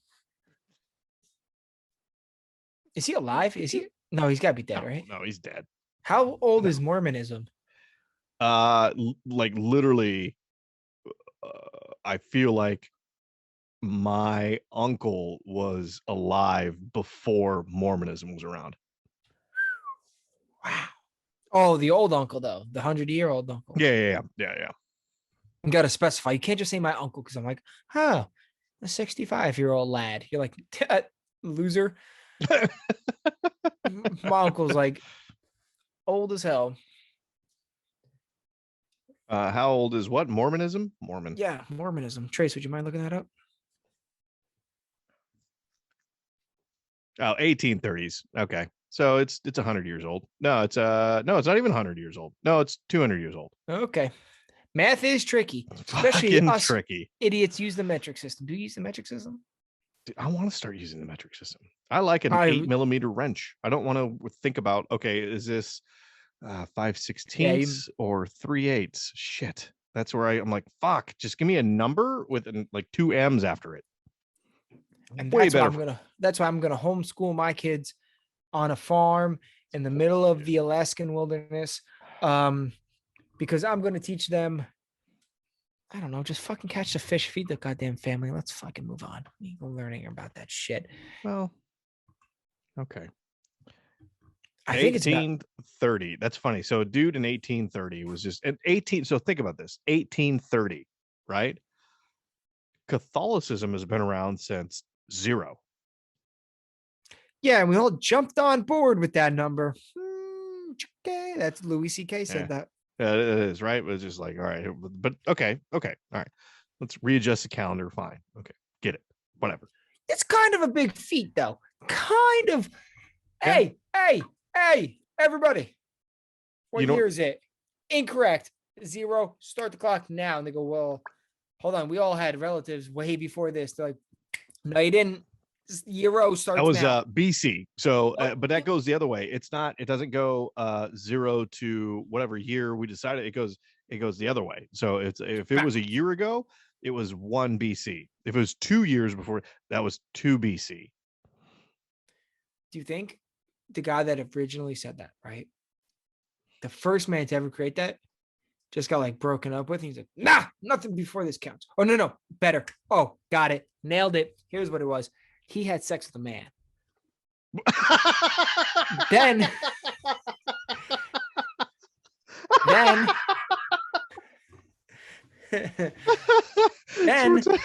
Is he alive? Is he? No, he's got to be dead, right? No, he's dead. How old is Mormonism? Like literally, I feel like my uncle was alive before Mormonism was around. Wow. Oh, the old uncle though, the 100-year-old uncle. Yeah. You got to specify. You can't just say my uncle because I'm like, huh, a 65-year-old lad. You're like, loser. My uncle's like old as hell. How old is what? Mormonism? Mormon. Yeah, Mormonism. Trace, would you mind looking that up? Oh, 1830s. Okay. So it's 100 years old. No, it's not even 100 years old. No, it's 200 years old. Okay. Math is tricky, especially fucking us tricky. Idiots use the metric system. Do you use the metric system? Dude, I want to start using the metric system. I like an 8mm wrench. I don't want to think about, okay, is this 5/16 or 3/8? Shit. That's where I'm like, fuck, just give me a number with like 2 M's after it. And that's why I'm gonna homeschool my kids on a farm in the middle of the Alaskan wilderness. Because I'm gonna teach them, I don't know, just fucking catch the fish, feed the goddamn family. Let's fucking move on. We go learning about that shit. Well, okay. I think it's 1830. That's funny. So a dude in 1830 was just at 18. So think about this. 1830, right? Catholicism has been around since 0. Yeah, and we all jumped on board with that number. Okay, that's Louis C.K. said that. It is, right? It was just like, all right, but okay, all right. Let's readjust the calendar. Fine. Okay, get it. Whatever. It's kind of a big feat, though. Kind of. Yeah. Hey, everybody. What year is it? Incorrect. 0. Start the clock now. And they go, well, hold on. We all had relatives way before this. They're like, no, you didn't. 0 starts now. That was BC. So, but that goes the other way. It doesn't go 0 to whatever year we decided. It goes the other way. So if it was a year ago, it was 1 BC. If it was 2 years before, that was 2 BC. Do you think the guy that originally said that, right? The first man to ever create that just got like broken up with. He's like, nah, nothing before this counts. Oh, no, better. Oh, got it. Nailed it. Here's what it was. He had sex with a man. Then, So then it's-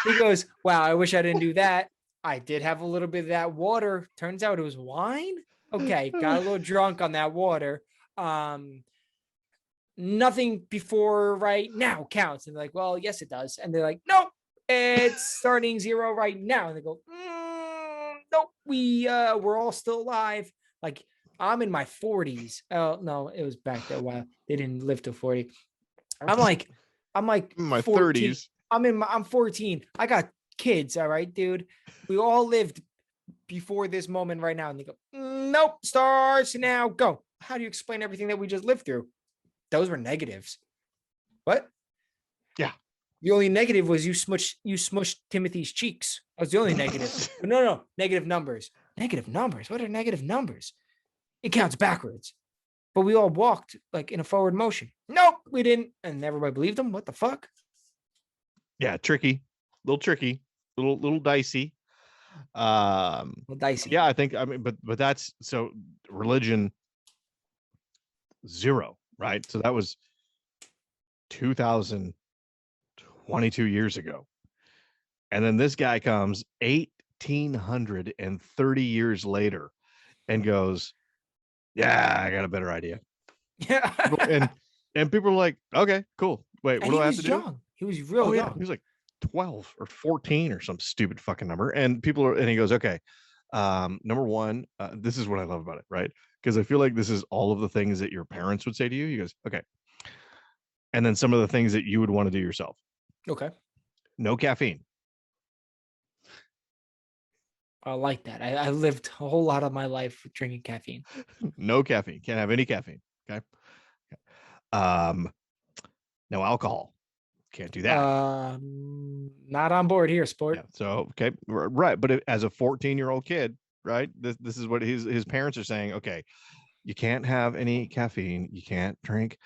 he goes, wow, I wish I didn't do that. I did have a little bit of that water. Turns out it was wine. Okay, got a little drunk on that water. Um, Nothing before right now counts. And they're like, well, yes, it does. And they're like, nope, it's starting 0 right now. And they go, nope, we're all still alive. Like, I'm in my 40s. Oh no, it was back there. Wow, they didn't live to 40. I'm like, in my 14. 30s. I'm 14. I got kids. All right, dude. We all lived before this moment right now. And they go, nope, starts now. Go. How do you explain everything that we just lived through? Those were negatives. What? Yeah. The only negative was you smushed Timothy's cheeks. That was the only negative. But no, negative numbers. Negative numbers. What are negative numbers? It counts backwards. But we all walked like in a forward motion. Nope, we didn't. And everybody believed them. What the fuck? Yeah, tricky, little tricky, little dicey. Well, dicey. Yeah, I mean, but that's so religion 0, right? So that was 2022 years ago. And then this guy comes 1830 years later and goes, yeah, I got a better idea. Yeah. And people are like, okay, cool. Wait, what And do he I have was to do? young. He was real Oh yeah, young. he was like 12 or 14 or some stupid fucking number. And people are, and he goes, okay, number one, this is what I love about it, right? Because I feel like this is all of the things that your parents would say to you. He goes, okay. And then some of the things that you would want to do yourself. Okay. No caffeine. I like that. I lived a whole lot of my life drinking caffeine. No caffeine. Can't have any caffeine. Okay. Um, no alcohol. Can't do that. Not on board here, sport. Yeah. So okay, right. But as a 14-year-old kid, right? This is what his parents are saying. Okay, you can't have any caffeine. You can't drink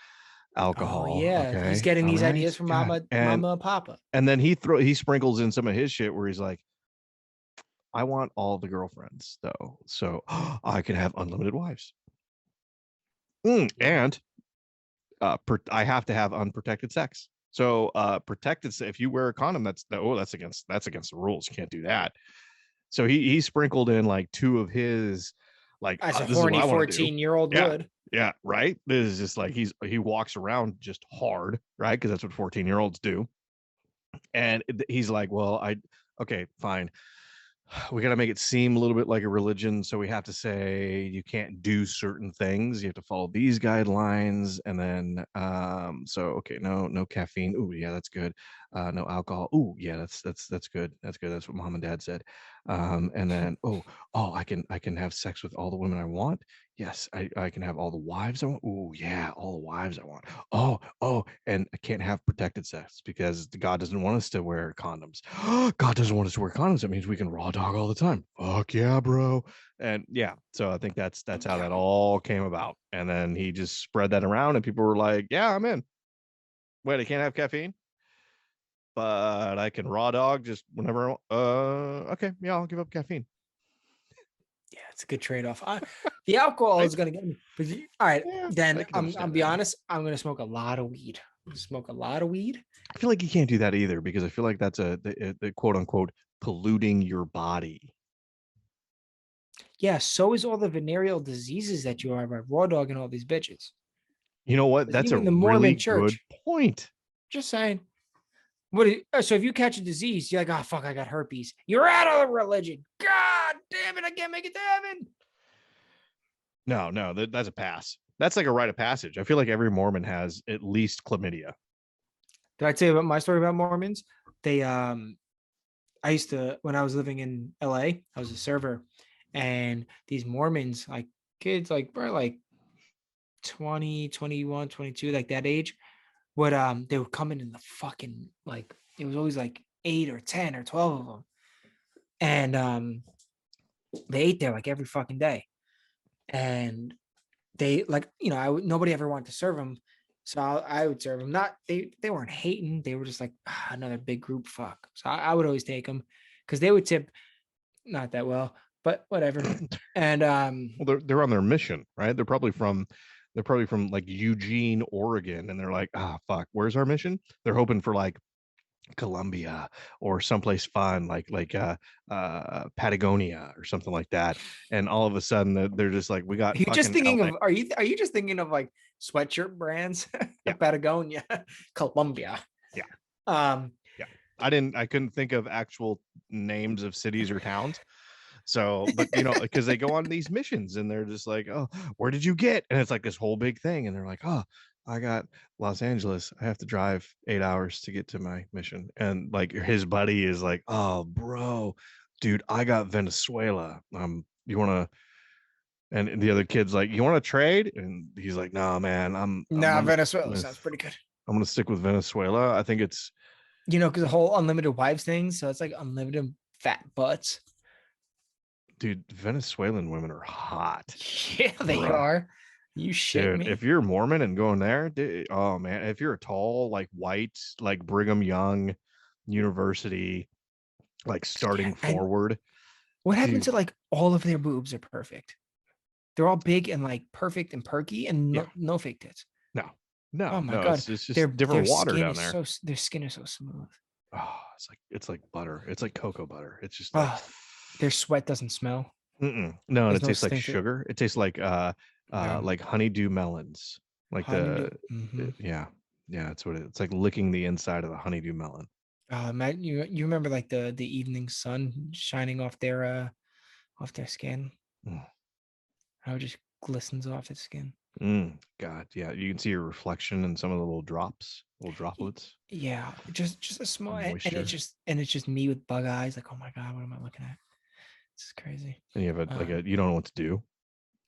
Oh alcohol. yeah, he's Okay. getting All these right. ideas from God. mama, papa. And then he sprinkles in some of his shit where he's like, I want all the girlfriends though, so I can have unlimited wives. And I have to have unprotected sex. So protected, if you wear a condom, that's against the rules. You can't do that. So he sprinkled in like 2 of his, like, As a this is what horny I want to do. 14-year-old Yeah. would. Yeah, right. This is just like he walks around just hard, right? Because that's what 14-year-olds do. And he's like, well, okay, fine. We got to make it seem a little bit like a religion, so we have to say you can't do certain things, you have to follow these guidelines. And then so okay, no caffeine. Oh yeah, that's good. No alcohol. Oh yeah, that's good, that's what mom and dad said. And then I can have sex with all the women I want. Yes, I can have all the wives I want. Oh yeah, all the wives I want. And I can't have protected sex because God doesn't want us to wear condoms. God doesn't want us to wear condoms. That means we can raw dog all the time. Fuck yeah, bro. And yeah, so I think that's how that all came about. And then he just spread that around, and people were like, "Yeah, I'm in." Wait, I can't have caffeine, but I can raw dog just whenever. Okay, yeah, I'll give up caffeine. Yeah, it's a good trade-off. The alcohol is gonna get me. But all right, Yeah, then I'll be honest. I'm gonna smoke a lot of weed. Smoke a lot of weed. I feel like you can't do that either because I feel like that's the quote unquote polluting your body. Yeah, so is all the venereal diseases that you are by raw dog and all these bitches. You know what? That's a Even the really Mormon good church. point. Just saying. So if you catch a disease, you're like, oh fuck, I got herpes. You're out of the religion. God damn it, I can't make it to heaven. No, that's a pass. That's like a rite of passage. I feel like every Mormon has at least chlamydia. Did I tell you about my story about Mormons? They I used to, when I was living in LA, I was a server, and these Mormons, like kids, like probably like 20, 21, 22, like that age, would they would come in the fucking, like, it was always like 8 or 10 or 12 of them. And they ate there like every fucking day. And they, like, nobody ever wanted to serve them. So I would serve them. Not, they weren't hating. They were just like, another big group fuck. So I would always take them because they would tip not that well, but whatever. And Well, they're on their mission, right? They're probably from They're probably from like Eugene, Oregon, and they're like, ah, fuck, where's our mission? They're hoping for like Colombia or someplace fun Patagonia or something like that. And all of a sudden they're just like, we got Are you just fucking thinking LA. of are you just thinking of like sweatshirt brands? Yeah. Patagonia, Colombia. Yeah. Um, Yeah. I couldn't think of actual names of cities or towns. So, but because they go on these missions and they're just like, oh, where did you get? And it's like this whole big thing. And they're like, oh, I got Los Angeles. I have to drive 8 hours to get to my mission. And like his buddy is like, oh, bro, dude, I got Venezuela. You want to? And the other kid's like, you want to trade? And he's like, no, man, Venezuela sounds pretty good. I'm gonna stick with Venezuela. I think it's Because the whole unlimited wives thing. So it's like unlimited fat butts. dude, Venezuelan women are hot. Yeah, they Bruh. are. You shit Dude, me. if you're Mormon and going there, dude, oh man, if you're a tall, like white, like Brigham Young University, like starting And forward, what happened dude, to like all of their boobs are perfect? They're all big and like perfect and perky and yeah, no fake tits. no, Oh no, my no, god, it's their just different water skin down is there. their skin is so smooth. Oh, it's like butter. It's like cocoa butter. It's just like Oh, their sweat doesn't smell. no, and There's it no tastes like stink. sugar. It tastes like honeydew melons. Like Honeydew. Mm-hmm. yeah, that's what it's like, licking the inside of the honeydew melon. Matt, you remember like the evening sun shining off their skin? Mm. How it just glistens off its skin. God, yeah, you can see your reflection in some of the little droplets Yeah, just a small, of and moisture. it's just me with bug eyes. Like, oh my god, what am I looking at? This is crazy. And you have you don't know what to do.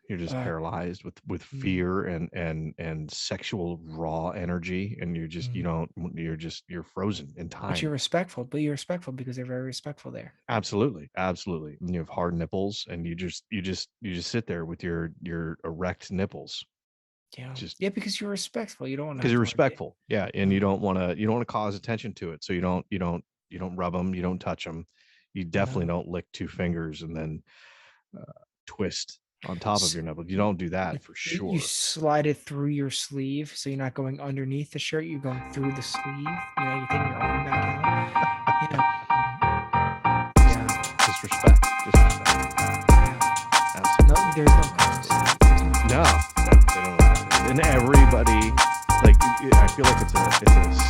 You're just Uh, paralyzed with mm, fear and sexual raw energy, and you're just mm. you're frozen in But you're time. respectful. But you're respectful because they're very respectful there. Absolutely, absolutely. And you have hard nipples, and you just sit there with your erect nipples, Yeah, just yeah, because you're respectful. You don't want to because have you're to like get. respectful. Yeah, and you don't want to cause attention to it, so you don't rub them, you don't touch them, you definitely No. don't lick two fingers and then twist on top of S- your nipple. You don't do that for You sure. slide it through your sleeve, so you're not going underneath the shirt. You're going through the sleeve. You're taking your arm back out. Yeah, Disrespect. yeah. No, there's no currency. No, they don't know about it. And everybody, like, I feel like it's a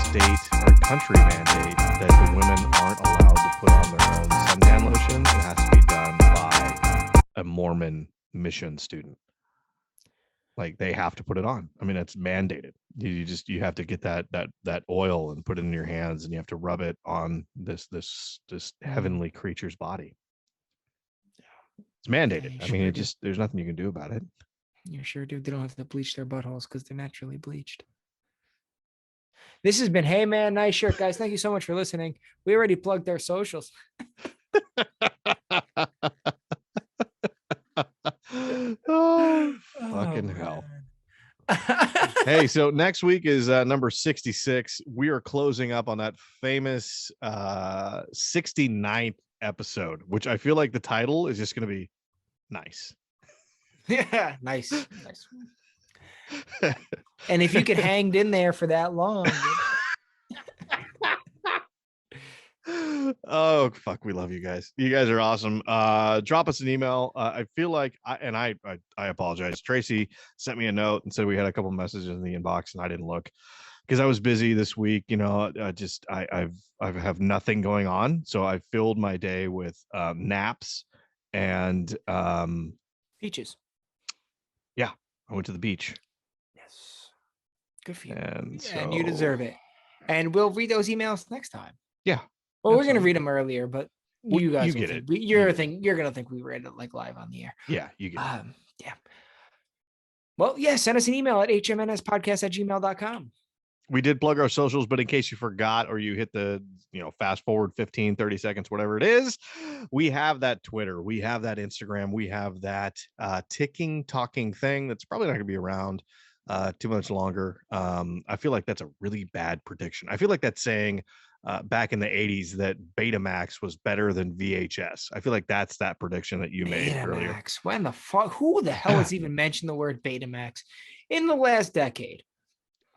state or country mandate that the women aren't allowed to put on their own suntan lotion. It has to be done by a Mormon mission student. Like, they have to put it on. I mean, it's mandated. You have to get that oil and put it in your hands, and you have to rub it on this heavenly creature's body. It's mandated. You I mean, sure there's nothing you can do about it. You sure do. They don't have to bleach their buttholes because they're naturally bleached. This has been Hey Man, nice shirt, guys. Thank you so much for listening. We already plugged their socials. Oh, fucking hell. Hey, so next week is number 66. We are closing up on that famous 69th episode, which I feel like the title is just going to be nice. Yeah, nice. And if you could hang in there for that long. Oh fuck, we love you guys. You guys are awesome. Drop us an email. I feel like I apologize. Tracy sent me a note and said we had a couple messages in the inbox and I didn't look because I was busy this week. I have nothing going on, so I filled my day with naps and Peaches. Yeah, I went to the beach. Yes. Good for you. And you deserve it. And we'll read those emails next time. Yeah. Well, we're gonna read them earlier, but you guys get it. You're gonna think we read it like live on the air. Yeah, you get it. Yeah. Well, yeah, send us an email at hmnspodcast@gmail.com. We did plug our socials, but in case you forgot or you hit the fast forward 15 30 seconds, whatever it is, we have that Twitter, we have that Instagram, we have that ticking talking thing that's probably not going to be around too much longer. I feel like that's a really bad prediction. I feel like that's saying back in the 80s that Betamax was better than VHS. I feel like that's that prediction that you made earlier. Betamax. When the fuck? Who the hell has even mentioned the word Betamax in the last decade?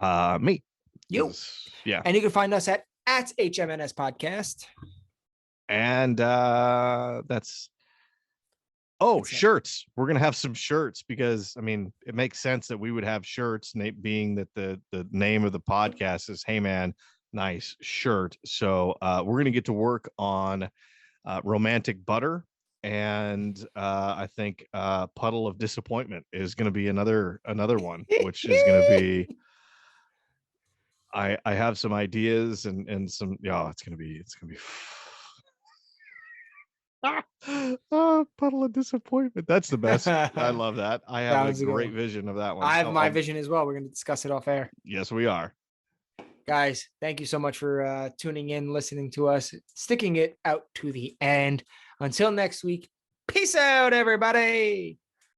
Me. You. Yeah. And you can find us at HMNS Podcast. And that's shirts. We're gonna have some shirts because I mean it makes sense that we would have shirts, being that the name of the podcast is Hey Man, Nice Shirt. So we're gonna get to work on Romantic Butter, and I think Puddle of Disappointment is gonna be another one, which is gonna be I have some ideas and some it's gonna be Puddle of Disappointment. That's the best. I love that. I have a great vision of that one. I have my vision as well. We're going to discuss it off air. Yes, we are. Guys, thank you so much for tuning in, listening to us, sticking it out to the end. Until next week, peace out, everybody.